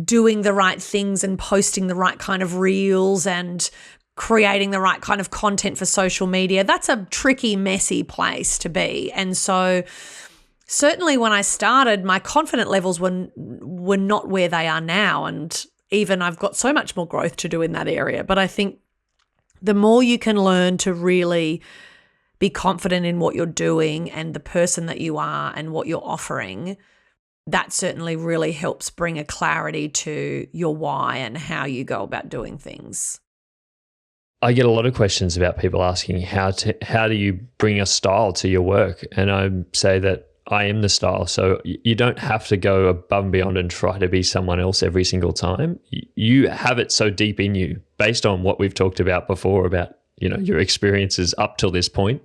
doing the right things and posting the right kind of reels and creating the right kind of content for social media. That's a tricky, messy place to be. And so certainly when I started, my confidence levels were not where they are now. And even I've got so much more growth to do in that area. But I think the more you can learn to really be confident in what you're doing and the person that you are and what you're offering, that certainly really helps bring a clarity to your why and how you go about doing things. I get a lot of questions about people asking how do you bring a style to your work? And I say that I am the style. So you don't have to go above and beyond and try to be someone else every single time. You have it so deep in you, based on what we've talked about before about, your experiences up till this point.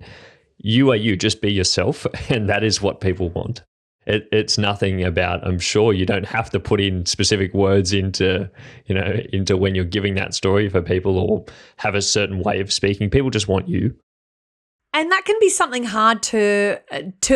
You are you, just be yourself. And that is what people want. It's nothing about, I'm sure you don't have to put in specific words into when you're giving that story for people, or have a certain way of speaking. People just want you. And that can be something hard to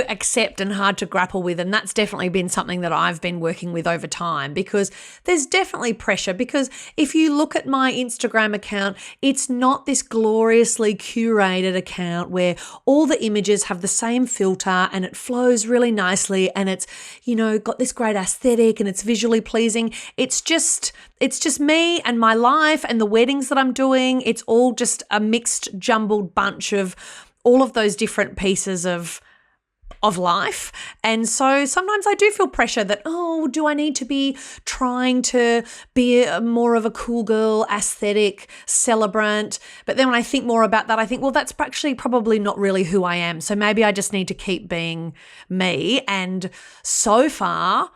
accept and hard to grapple with. And that's definitely been something that I've been working with over time, because there's definitely pressure. Because if you look at my Instagram account, it's not this gloriously curated account where all the images have the same filter and it flows really nicely and it's, got this great aesthetic and it's visually pleasing. It's just me and my life and the weddings that I'm doing. It's all just a mixed, jumbled bunch of all of those different pieces of life. And so sometimes I do feel pressure that, do I need to be trying to be more of a cool girl, aesthetic celebrant? But then when I think more about that, I think, well, that's actually probably not really who I am. So maybe I just need to keep being me. And so far,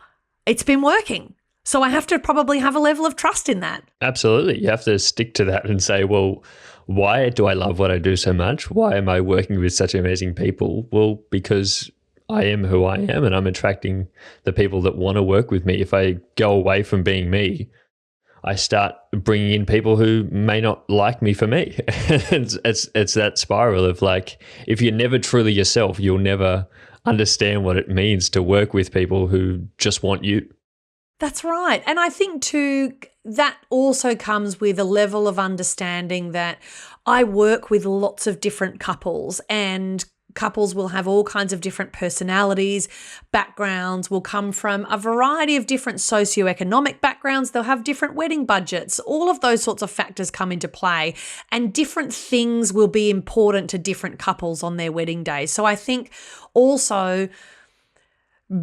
it's been working. So I have to probably have a level of trust in that. Absolutely. You have to stick to that and say, well, why do I love what I do so much? Why am I working with such amazing people? Well, because I am who I am and I'm attracting the people that want to work with me. If I go away from being me, I start bringing in people who may not like me for me. It's that spiral of like, if you're never truly yourself, you'll never understand what it means to work with people who just want you. That's right. And I think too, that also comes with a level of understanding that I work with lots of different couples, and couples will have all kinds of different personalities, backgrounds, will come from a variety of different socioeconomic backgrounds. They'll have different wedding budgets. All of those sorts of factors come into play, and different things will be important to different couples on their wedding day. So I think also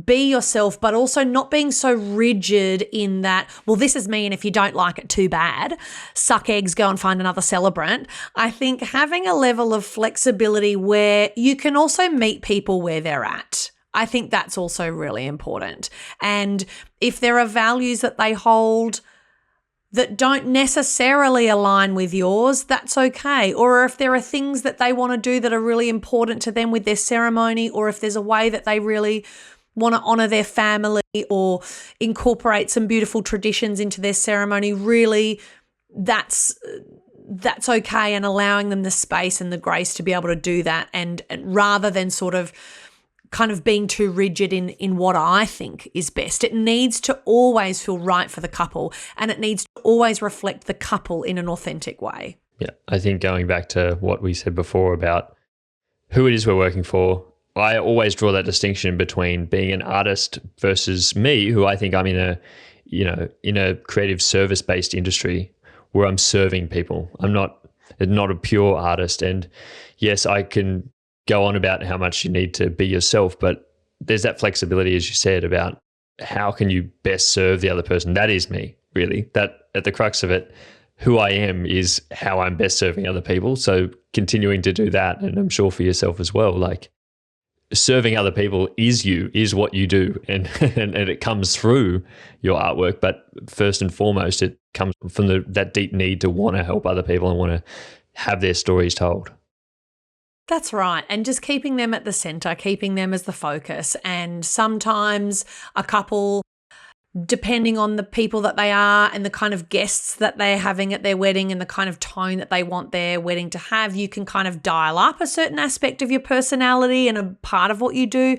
be yourself, but also not being so rigid in that, well, this is me, and if you don't like it, too bad. Suck eggs, go and find another celebrant. I think having a level of flexibility where you can also meet people where they're at. I think that's also really important. And if there are values that they hold that don't necessarily align with yours, that's okay. Or if there are things that they want to do that are really important to them with their ceremony, or if there's a way that they really want to honour their family or incorporate some beautiful traditions into their ceremony, really that's okay, and allowing them the space and the grace to be able to do that, and rather than sort of kind of being too rigid in what I think is best. It needs to always feel right for the couple, and it needs to always reflect the couple in an authentic way. Yeah, I think going back to what we said before about who it is we're working for, I always draw that distinction between being an artist versus me, who I think I'm in a creative service-based industry where I'm serving people. I'm not a pure artist. And yes, I can go on about how much you need to be yourself, but there's that flexibility, as you said, about how can you best serve the other person. That is me, really. That at the crux of it, who I am is how I'm best serving other people. So continuing to do that, and I'm sure for yourself as well, like, serving other people is what you do, and it comes through your artwork. But first and foremost, it comes from that deep need to want to help other people and want to have their stories told. That's right. And just keeping them at the center, keeping them as the focus. And sometimes a couple, depending on the people that they are and the kind of guests that they're having at their wedding and the kind of tone that they want their wedding to have, you can kind of dial up a certain aspect of your personality and a part of what you do.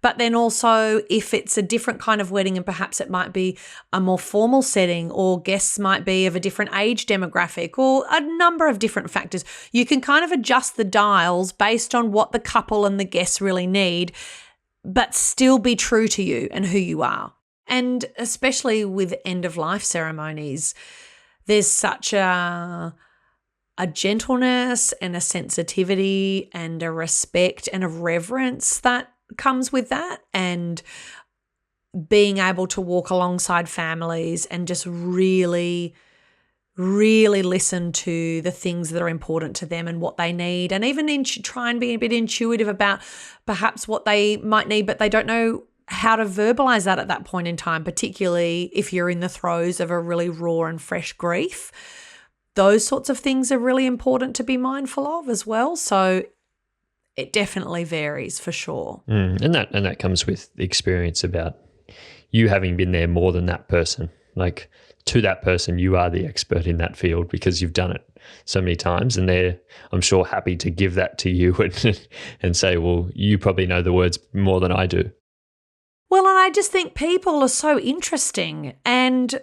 But then also, if it's a different kind of wedding and perhaps it might be a more formal setting, or guests might be of a different age demographic, or a number of different factors, you can kind of adjust the dials based on what the couple and the guests really need, but still be true to you and who you are. And especially with end-of-life ceremonies, there's such a gentleness and a sensitivity and a respect and a reverence that comes with that, and being able to walk alongside families and just really, really listen to the things that are important to them and what they need, and even try and be a bit intuitive about perhaps what they might need, but they don't know how to verbalize that at that point in time, particularly if you're in the throes of a really raw and fresh grief. Those sorts of things are really important to be mindful of as well. So it definitely varies for sure. And that comes with the experience about you having been there more than that person. Like, to that person, you are the expert in that field because you've done it so many times, and they're, I'm sure, happy to give that to you and say, well, you probably know the words more than I do. Well, and I just think people are so interesting, and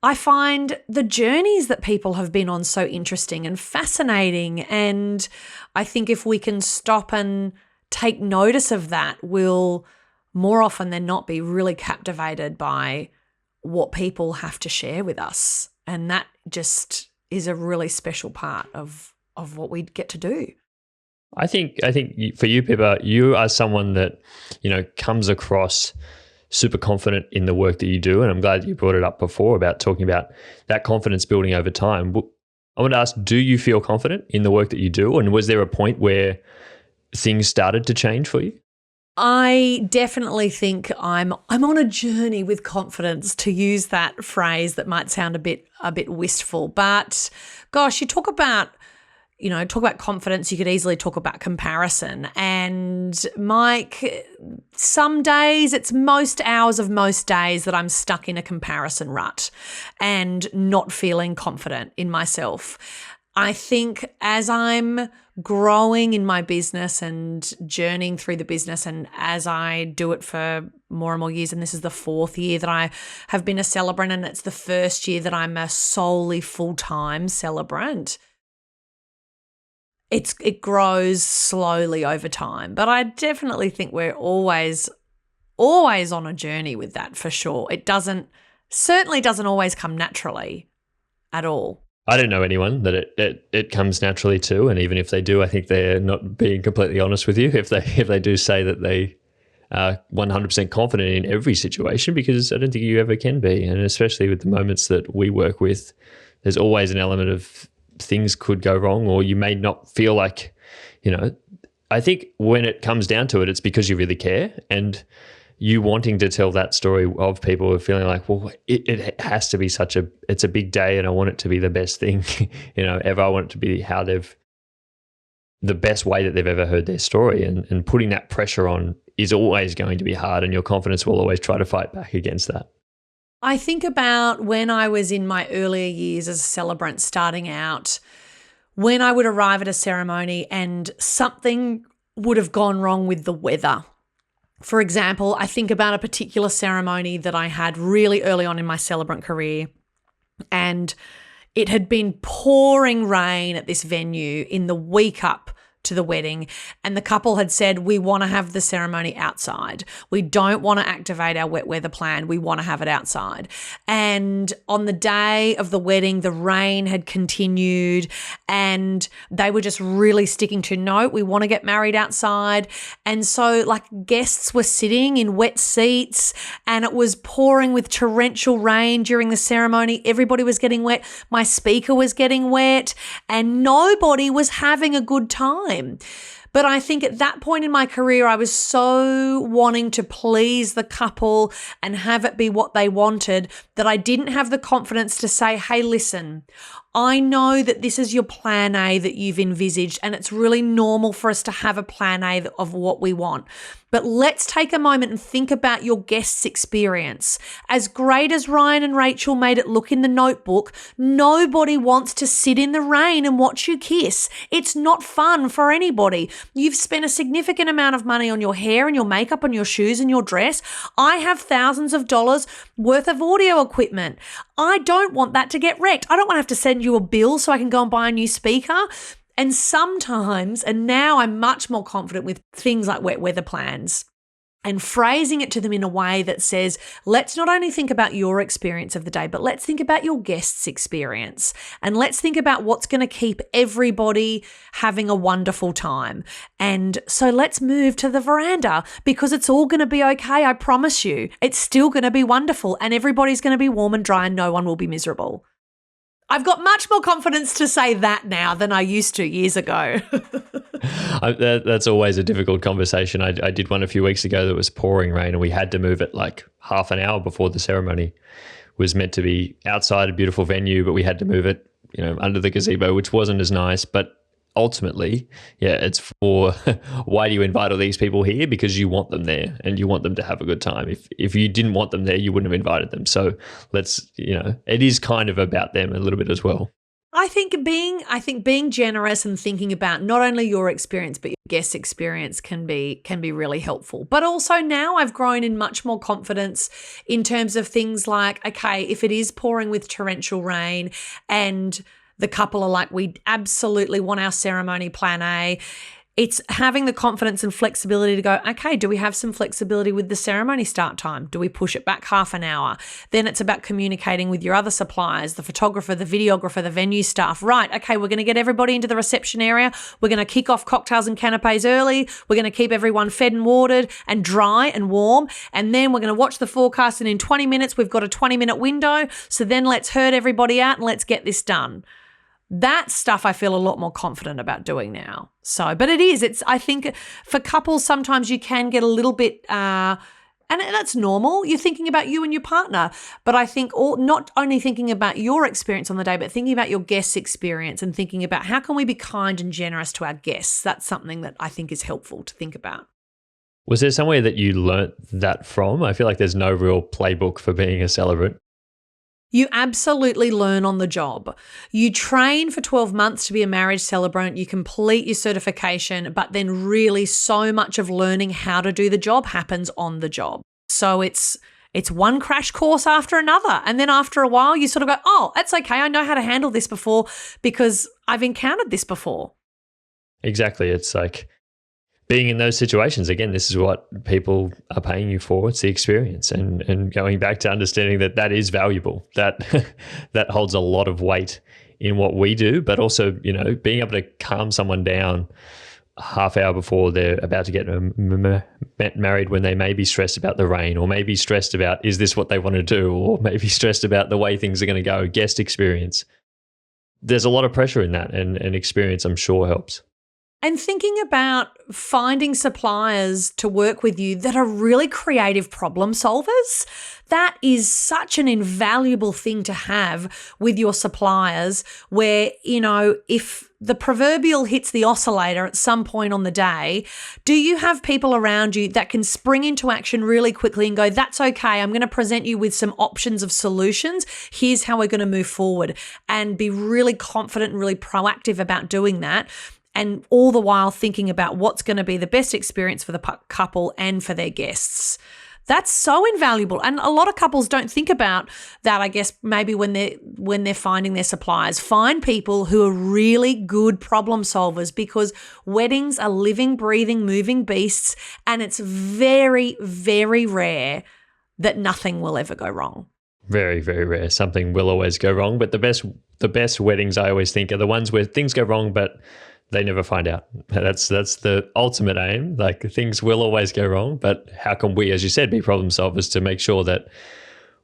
I find the journeys that people have been on so interesting and fascinating, and I think if we can stop and take notice of that, we'll more often than not be really captivated by what people have to share with us, and that just is a really special part of what we get to do. I think for you, Pippa, you are someone that, comes across super confident in the work that you do. And I'm glad you brought it up before about talking about that confidence building over time. I want to ask, do you feel confident in the work that you do? And was there a point where things started to change for you? I definitely think I'm on a journey with confidence, to use that phrase that might sound a bit wistful. But gosh, you talk about confidence, you could easily talk about comparison. And Mike, some days, it's most hours of most days that I'm stuck in a comparison rut and not feeling confident in myself. I think as I'm growing in my business and journeying through the business, and as I do it for more and more years, and this is the 4th year that I have been a celebrant, and it's the first year that I'm a solely full-time celebrant, it grows slowly over time. But I definitely think we're always on a journey with that, for sure. It certainly doesn't always come naturally at all. I don't know anyone that it comes naturally to, and even if they do, I think they're not being completely honest with you if they do say that they are 100% confident in every situation, because I don't think you ever can be. And especially with the moments that we work with, there's always an element of things could go wrong, or you may not feel like, I think when it comes down to it, it's because you really care, and you wanting to tell that story of people who are feeling like, well, it has to be it's a big day, and I want it to be the best thing, ever. I want it to be the best way that they've ever heard their story, and putting that pressure on is always going to be hard, and your confidence will always try to fight back against that. I think about when I was in my earlier years as a celebrant starting out, when I would arrive at a ceremony and something would have gone wrong with the weather. For example, I think about a particular ceremony that I had really early on in my celebrant career, and it had been pouring rain at this venue in the week up to the wedding, and the couple had said, we want to have the ceremony outside. We don't want to activate our wet weather plan. We want to have it outside. And on the day of the wedding, the rain had continued, and they were just really sticking to, no, we want to get married outside. And so guests were sitting in wet seats, and it was pouring with torrential rain during the ceremony. Everybody was getting wet. My speaker was getting wet, and nobody was having a good time. But I think at that point in my career, I was so wanting to please the couple and have it be what they wanted that I didn't have the confidence to say, hey, listen, I know that this is your plan A that you've envisaged, and it's really normal for us to have a plan A of what we want. But let's take a moment and think about your guest's experience. As great as Ryan and Rachel made it look in the notebook, nobody wants to sit in the rain and watch you kiss. It's not fun for anybody. You've spent a significant amount of money on your hair and your makeup and your shoes and your dress. I have thousands of dollars worth of audio equipment. I don't want that to get wrecked. I don't want to have to send you a bill so I can go and buy a new speaker. And sometimes, and now I'm much more confident with things like wet weather plans and phrasing it to them in a way that says, let's not only think about your experience of the day, but let's think about your guest's experience. And let's think about what's going to keep everybody having a wonderful time. And so let's move to the veranda, because it's all going to be okay. I promise you, it's still going to be wonderful, and everybody's going to be warm and dry, and no one will be miserable. I've got much more confidence to say that now than I used to years ago. That's always a difficult conversation. I did one a few weeks ago that was pouring rain, and we had to move it half an hour before the ceremony was meant to be outside a beautiful venue, but we had to move it, under the gazebo, which wasn't as nice. But ultimately, it's for why do you invite all these people here? Because you want them there and you want them to have a good time. If you didn't want them there, you wouldn't have invited them. So it is kind of about them a little bit as well. I think being generous and thinking about not only your experience but your guest's experience can be really helpful. But also now I've grown in much more confidence in terms of things like, okay, if it is pouring with torrential rain and the couple are like, we absolutely want our ceremony plan A, it's having the confidence and flexibility to go, okay, do we have some flexibility with the ceremony start time? Do we push it back half an hour? Then it's about communicating with your other suppliers, the photographer, the videographer, the venue staff. Right, okay, we're going to get everybody into the reception area. We're going to kick off cocktails and canapes early. We're going to keep everyone fed and watered and dry and warm. And then we're going to watch the forecast, and in 20 minutes, we've got a 20-minute window. So then let's herd everybody out and let's get this done. That stuff I feel a lot more confident about doing now. So, but I think for couples, sometimes you can get a little bit, and that's normal. You're thinking about you and your partner. But I think not only thinking about your experience on the day, but thinking about your guest's experience and thinking about how can we be kind and generous to our guests. That's something that I think is helpful to think about. Was there somewhere that you learnt that from? I feel like there's no real playbook for being a celebrant. You absolutely learn on the job. You train for 12 months to be a marriage celebrant, you complete your certification, but then really so much of learning how to do the job happens on the job. So it's one crash course after another. And then after a while, you sort of go, oh, that's okay. I know how to handle this before because I've encountered this before. Exactly. It's like being in those situations. Again, this is what people are paying you for. It's the experience, and going back to understanding that is valuable. That that holds a lot of weight in what we do, but also, being able to calm someone down a half hour before they're about to get married, when they may be stressed about the rain, or maybe stressed about, is this what they want to do? Or maybe stressed about the way things are going to go, guest experience. There's a lot of pressure in that, and experience, I'm sure, helps. And thinking about finding suppliers to work with you that are really creative problem solvers, that is such an invaluable thing to have with your suppliers where, if the proverbial hits the oscillator at some point on the day, do you have people around you that can spring into action really quickly and go, that's okay, I'm going to present you with some options of solutions. Here's how we're going to move forward, and be really confident and really proactive about doing that. And all the while thinking about what's going to be the best experience for the couple and for their guests. That's so invaluable. And a lot of couples don't think about that, I guess, maybe when they're finding their suppliers. Find people who are really good problem solvers, because weddings are living, breathing, moving beasts, and it's very, very rare that nothing will ever go wrong. Very, very rare. Something will always go wrong. But the best weddings, I always think, are the ones where things go wrong, but they never find out. That's the ultimate aim. Like, things will always go wrong, but how can we, as you said, be problem solvers to make sure that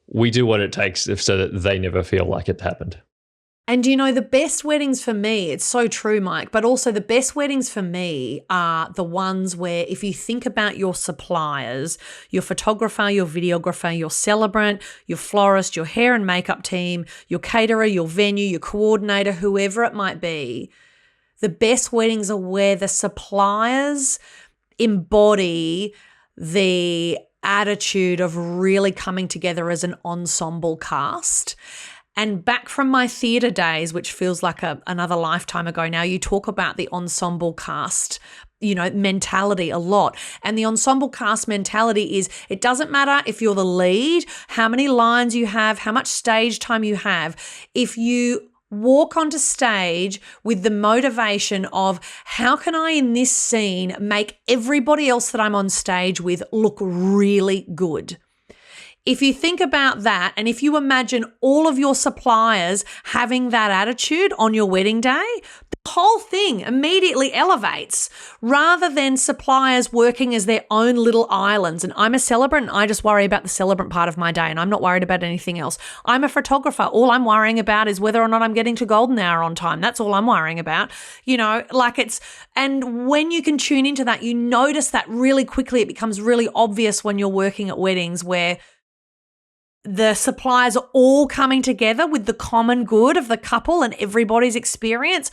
we do what it takes so that they never feel like it happened? And the best weddings for me, it's so true, Mike, but also the best weddings for me are the ones where, if you think about your suppliers, your photographer, your videographer, your celebrant, your florist, your hair and makeup team, your caterer, your venue, your coordinator, whoever it might be, the best weddings are where the suppliers embody the attitude of really coming together as an ensemble cast. And back from my theatre days, which feels like another lifetime ago now, you talk about the ensemble cast, mentality a lot. And the ensemble cast mentality is, it doesn't matter if you're the lead, how many lines you have, how much stage time you have. If you walk onto stage with the motivation of, how can I in this scene make everybody else that I'm on stage with look really good? If you think about that, and if you imagine all of your suppliers having that attitude on your wedding day, the whole thing immediately elevates, rather than suppliers working as their own little islands. And I'm a celebrant, and I just worry about the celebrant part of my day, and I'm not worried about anything else. I'm a photographer. All I'm worrying about is whether or not I'm getting to golden hour on time. That's all I'm worrying about. And when you can tune into that, you notice that really quickly. It becomes really obvious when you're working at weddings where the suppliers are all coming together with the common good of the couple and everybody's experience,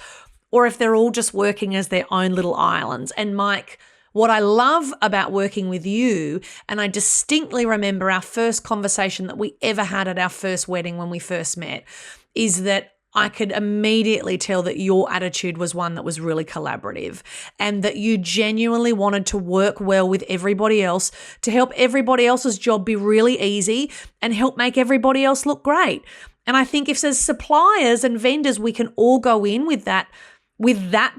or if they're all just working as their own little islands. And Mike, what I love about working with you, and I distinctly remember our first conversation that we ever had at our first wedding when we first met, is that I could immediately tell that your attitude was one that was really collaborative, and that you genuinely wanted to work well with everybody else to help everybody else's job be really easy and help make everybody else look great. And I think if as suppliers and vendors, we can all go in with that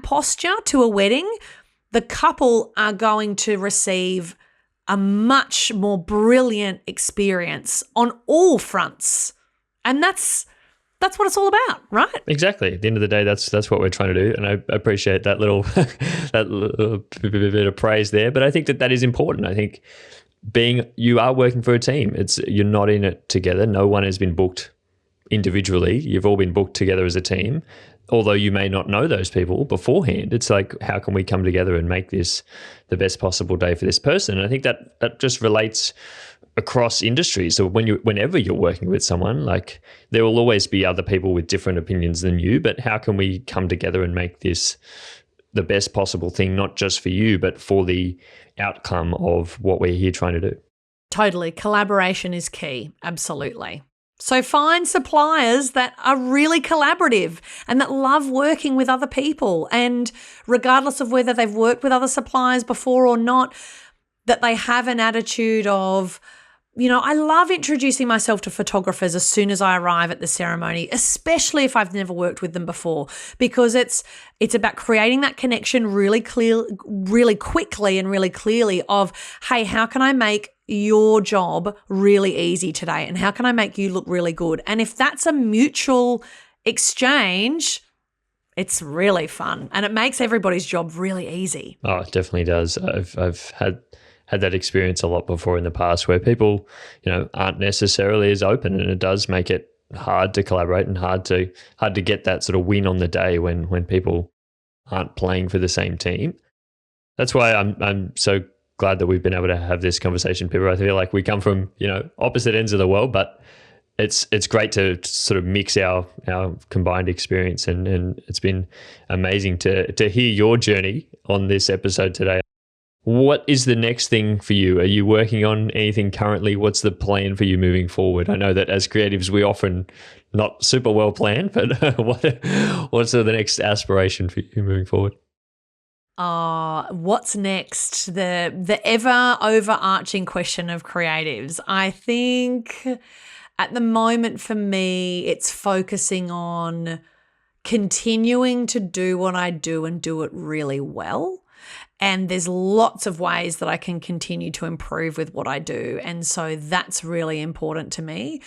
posture to a wedding, the couple are going to receive a much more brilliant experience on all fronts. And that's what it's all about, right? Exactly. At the end of the day, that's what we're trying to do. And I appreciate that little bit of praise there. But I think that is important. I think you are working for a team. You're not in it together. No one has been booked individually. You've all been booked together as a team. Although you may not know those people beforehand, it's like, how can we come together and make this the best possible day for this person? And I think that just relates across industries. So whenever you're working with someone, like, there will always be other people with different opinions than you, but how can we come together and make this the best possible thing, not just for you, but for the outcome of what we're here trying to do? Totally. Collaboration is key. Absolutely. So find suppliers that are really collaborative and that love working with other people. And regardless of whether they've worked with other suppliers before or not, that they have an attitude of, I love introducing myself to photographers as soon as I arrive at the ceremony, especially if I've never worked with them before, because it's about creating that connection really quickly and really clearly of, hey, how can I make your job really easy today? And how can I make you look really good? And if that's a mutual exchange, it's really fun and it makes everybody's job really easy. Oh, it definitely does. I've had that experience a lot before in the past where people, aren't necessarily as open, and it does make it hard to collaborate and hard to get that sort of win on the day when people aren't playing for the same team. That's why I'm so glad that we've been able to have this conversation, Pippa. I feel like we come from, opposite ends of the world, but it's great to sort of mix our combined experience, and it's been amazing to hear your journey on this episode today. What is the next thing for you? Are you working on anything currently? What's the plan for you moving forward? I know that as creatives, we often not super well planned, but what's the next aspiration for you moving forward? What's next? The ever overarching question of creatives. I think at the moment for me, it's focusing on continuing to do what I do and do it really well. And there's lots of ways that I can continue to improve with what I do. And so that's really important to me.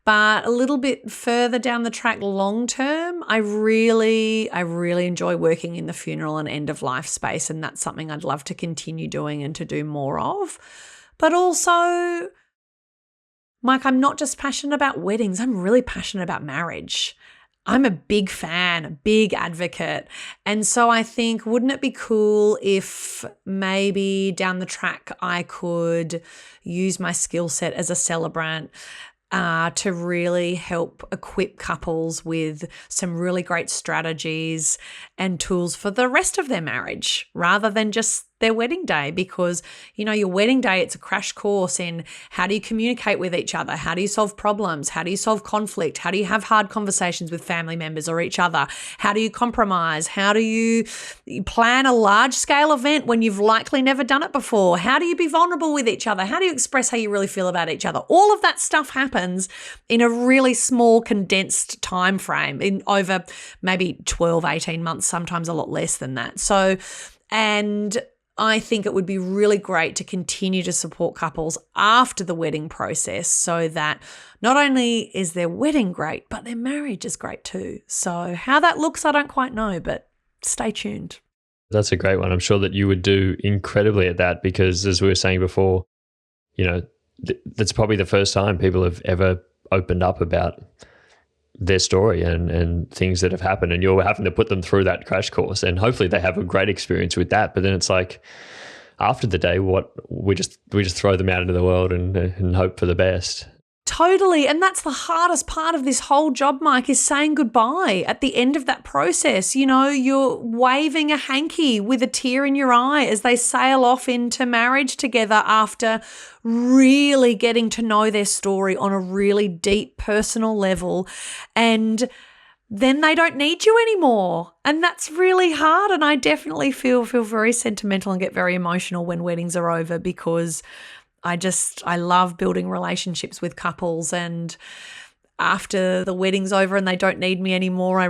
But a little bit further down the track, long term, I really enjoy working in the funeral and end of life space. And that's something I'd love to continue doing and to do more of. But also, Mike, I'm not just passionate about weddings. I'm really passionate about marriage. I'm a big fan, a big advocate. And so I think, wouldn't it be cool if maybe down the track I could use my skill set as a celebrant to really help equip couples with some really great strategies and tools for the rest of their marriage rather than just their wedding day? Because, your wedding day, it's a crash course in how do you communicate with each other? How do you solve problems? How do you solve conflict? How do you have hard conversations with family members or each other? How do you compromise? How do you plan a large scale event when you've likely never done it before? How do you be vulnerable with each other? How do you express how you really feel about each other? All of that stuff happens in a really small, condensed time frame in over maybe 12, 18 months, sometimes a lot less than that. So, and I think it would be really great to continue to support couples after the wedding process so that not only is their wedding great, but their marriage is great too. So how that looks, I don't quite know, but stay tuned. That's a great one. I'm sure that you would do incredibly at that because, as we were saying before, that's probably the first time people have ever opened up about their story and things that have happened, and you're having to put them through that crash course, and hopefully they have a great experience with that. But then it's like after the day, we just throw them out into the world and hope for the best. Totally. And that's the hardest part of this whole job, Mike, is saying goodbye at the end of that process. You're waving a hanky with a tear in your eye as they sail off into marriage together after really getting to know their story on a really deep personal level. And then they don't need you anymore. And that's really hard. And I definitely feel very sentimental and get very emotional when weddings are over because I love building relationships with couples, and after the wedding's over and they don't need me anymore, I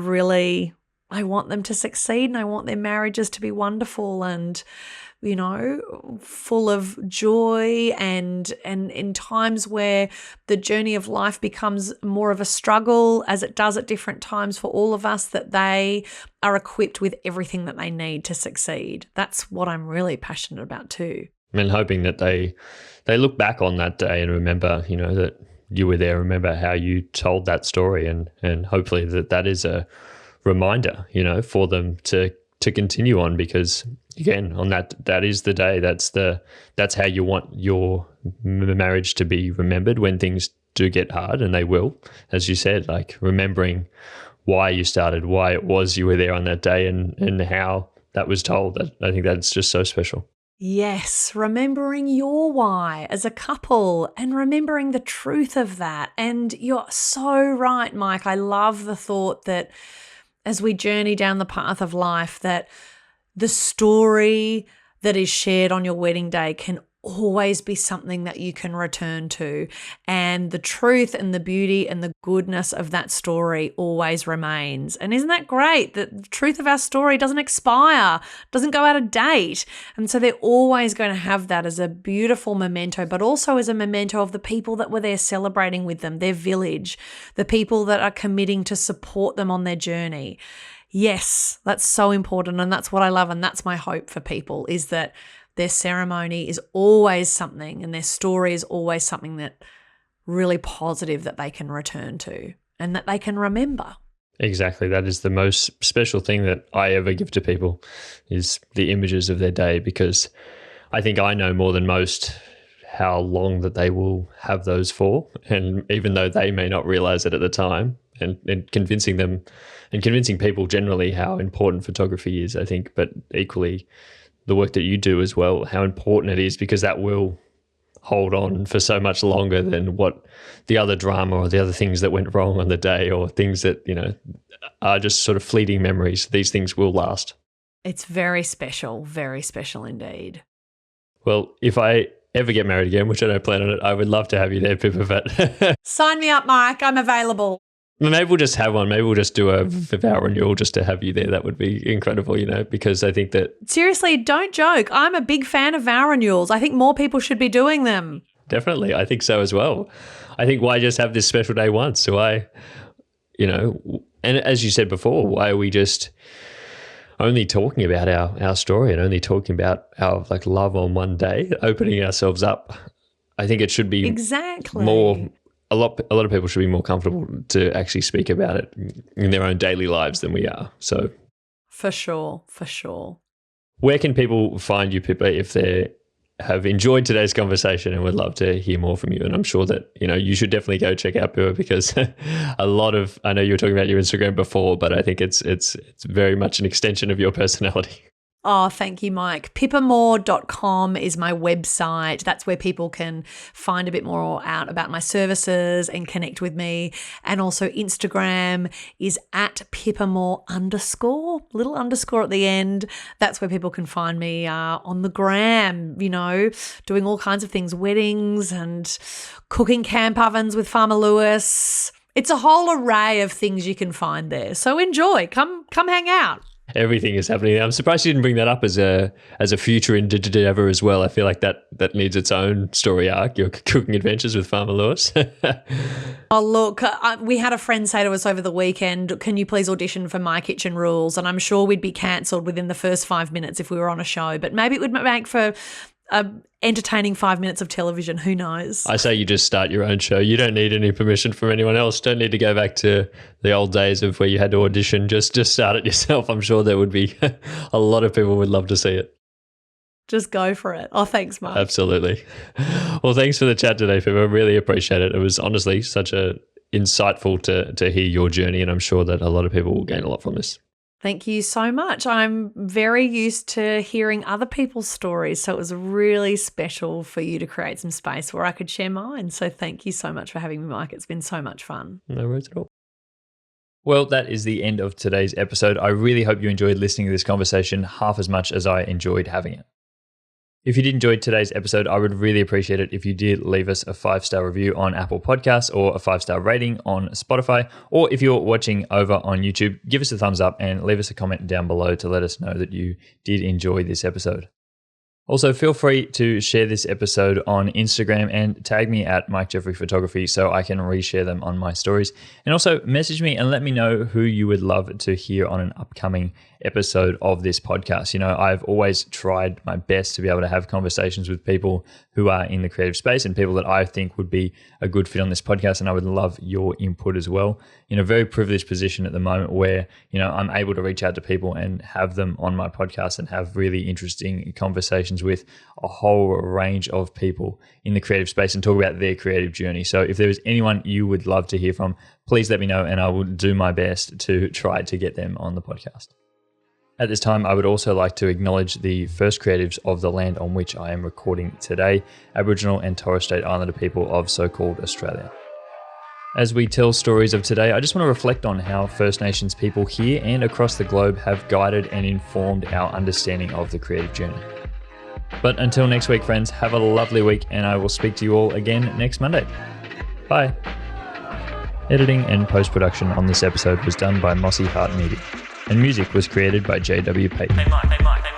want them to succeed and I want their marriages to be wonderful and, full of joy and in times where the journey of life becomes more of a struggle, as it does at different times for all of us, that they are equipped with everything that they need to succeed. That's what I'm really passionate about too. And hoping that they look back on that day and remember, that you were there, remember how you told that story, and hopefully that is a reminder, for them to continue on, because again, on that is the day, that's how you want your marriage to be remembered when things do get hard, and they will, as you said, like remembering why you started, why it was you were there on that day, and how that was told. I think that's just so special. Yes, remembering your why as a couple and remembering the truth of that. And you're so right, Mike. I love the thought that as we journey down the path of life, that the story that is shared on your wedding day can always be something that you can return to. And the truth and the beauty and the goodness of that story always remains. And isn't that great that the truth of our story doesn't expire, doesn't go out of date? And so they're always going to have that as a beautiful memento, but also as a memento of the people that were there celebrating with them, their village, the people that are committing to support them on their journey. Yes, that's so important. And that's what I love. And that's my hope for people, is that their ceremony is always something and their story is always something that really positive that they can return to and that they can remember. Exactly. That is the most special thing that I ever give to people, is the images of their day, because I think I know more than most how long that they will have those for. And even though they may not realize it at the time, and convincing them and convincing people generally how important photography is, I think, but equally the work that you do as well, how important it is, because that will hold on for so much longer than what the other drama or the other things that went wrong on the day, or things that, are just sort of fleeting memories. These things will last. It's very special indeed. Well, if I ever get married again, which I don't plan on it, I would love to have you there, Pippa. But sign me up, Mike. I'm available. Maybe we'll just have one. Maybe we'll just do a vow renewal just to have you there. That would be incredible, because I think that... Seriously, don't joke. I'm a big fan of vow renewals. I think more people should be doing them. Definitely. I think so as well. I think, why just have this special day once? Why, and as you said before, why are we just only talking about our story and only talking about our love on one day, opening ourselves up? I think it should be exactly more... A lot of people should be more comfortable to actually speak about it in their own daily lives than we are. So, for sure. Where can people find you, Pippa, if they have enjoyed today's conversation and would love to hear more from you? And I'm sure that you should definitely go check out Pippa, because I know you were talking about your Instagram before, but I think it's very much an extension of your personality. Oh, thank you, Mike. pippamore.com is my website. That's where people can find a bit more out about my services and connect with me. And also Instagram is at @pippamore_, little underscore at the end. That's where people can find me on the gram, doing all kinds of things, weddings and cooking camp ovens with Farmer Lewis. It's a whole array of things you can find there. So enjoy. Come hang out. Everything is happening. I'm surprised you didn't bring that up as a future endeavor as well. I feel like that needs its own story arc, your cooking adventures with Farmer Lewis. Oh, look, we had a friend say to us over the weekend, can you please audition for My Kitchen Rules? And I'm sure we'd be cancelled within the first 5 minutes if we were on a show, but maybe it would make for entertaining 5 minutes of television. Who knows? I say you just start your own show. You don't need any permission from anyone else. Don't need to go back to the old days of where you had to audition. Just start it yourself. I'm sure there would be a lot of people would love to see it. Just go for it. Oh, thanks, Mark. Absolutely. Well, thanks for the chat today, Pippa. I really appreciate it. It was honestly such a insightful to hear your journey, and I'm sure that a lot of people will gain a lot from this. Thank you so much. I'm very used to hearing other people's stories, so it was really special for you to create some space where I could share mine. So thank you so much for having me, Mike. It's been so much fun. No worries at all. Well, that is the end of today's episode. I really hope you enjoyed listening to this conversation half as much as I enjoyed having it. If you did enjoy today's episode, I would really appreciate it if you did leave us a 5-star review on Apple Podcasts or a 5-star rating on Spotify. Or if you're watching over on YouTube, give us a thumbs up and leave us a comment down below to let us know that you did enjoy this episode. Also, feel free to share this episode on Instagram and tag me at Mike Jeffrey Photography so I can reshare them on my stories. And also message me and let me know who you would love to hear on an upcoming episode of this podcast. I've always tried my best to be able to have conversations with people who are in the creative space and people that I think would be a good fit on this podcast. And I would love your input as well. In a very privileged position at the moment where, I'm able to reach out to people and have them on my podcast and have really interesting conversations with a whole range of people in the creative space and talk about their creative journey. So if there is anyone you would love to hear from, please let me know and I will do my best to try to get them on the podcast. At this time, I would also like to acknowledge the first creatives of the land on which I am recording today, Aboriginal and Torres Strait Islander people of so-called Australia. As we tell stories of today, I just want to reflect on how First Nations people here and across the globe have guided and informed our understanding of the creative journey. But until next week, friends, have a lovely week, and I will speak to you all again next Monday. Bye. Editing and post-production on this episode was done by Mossy Media, and music was created by JWPATON.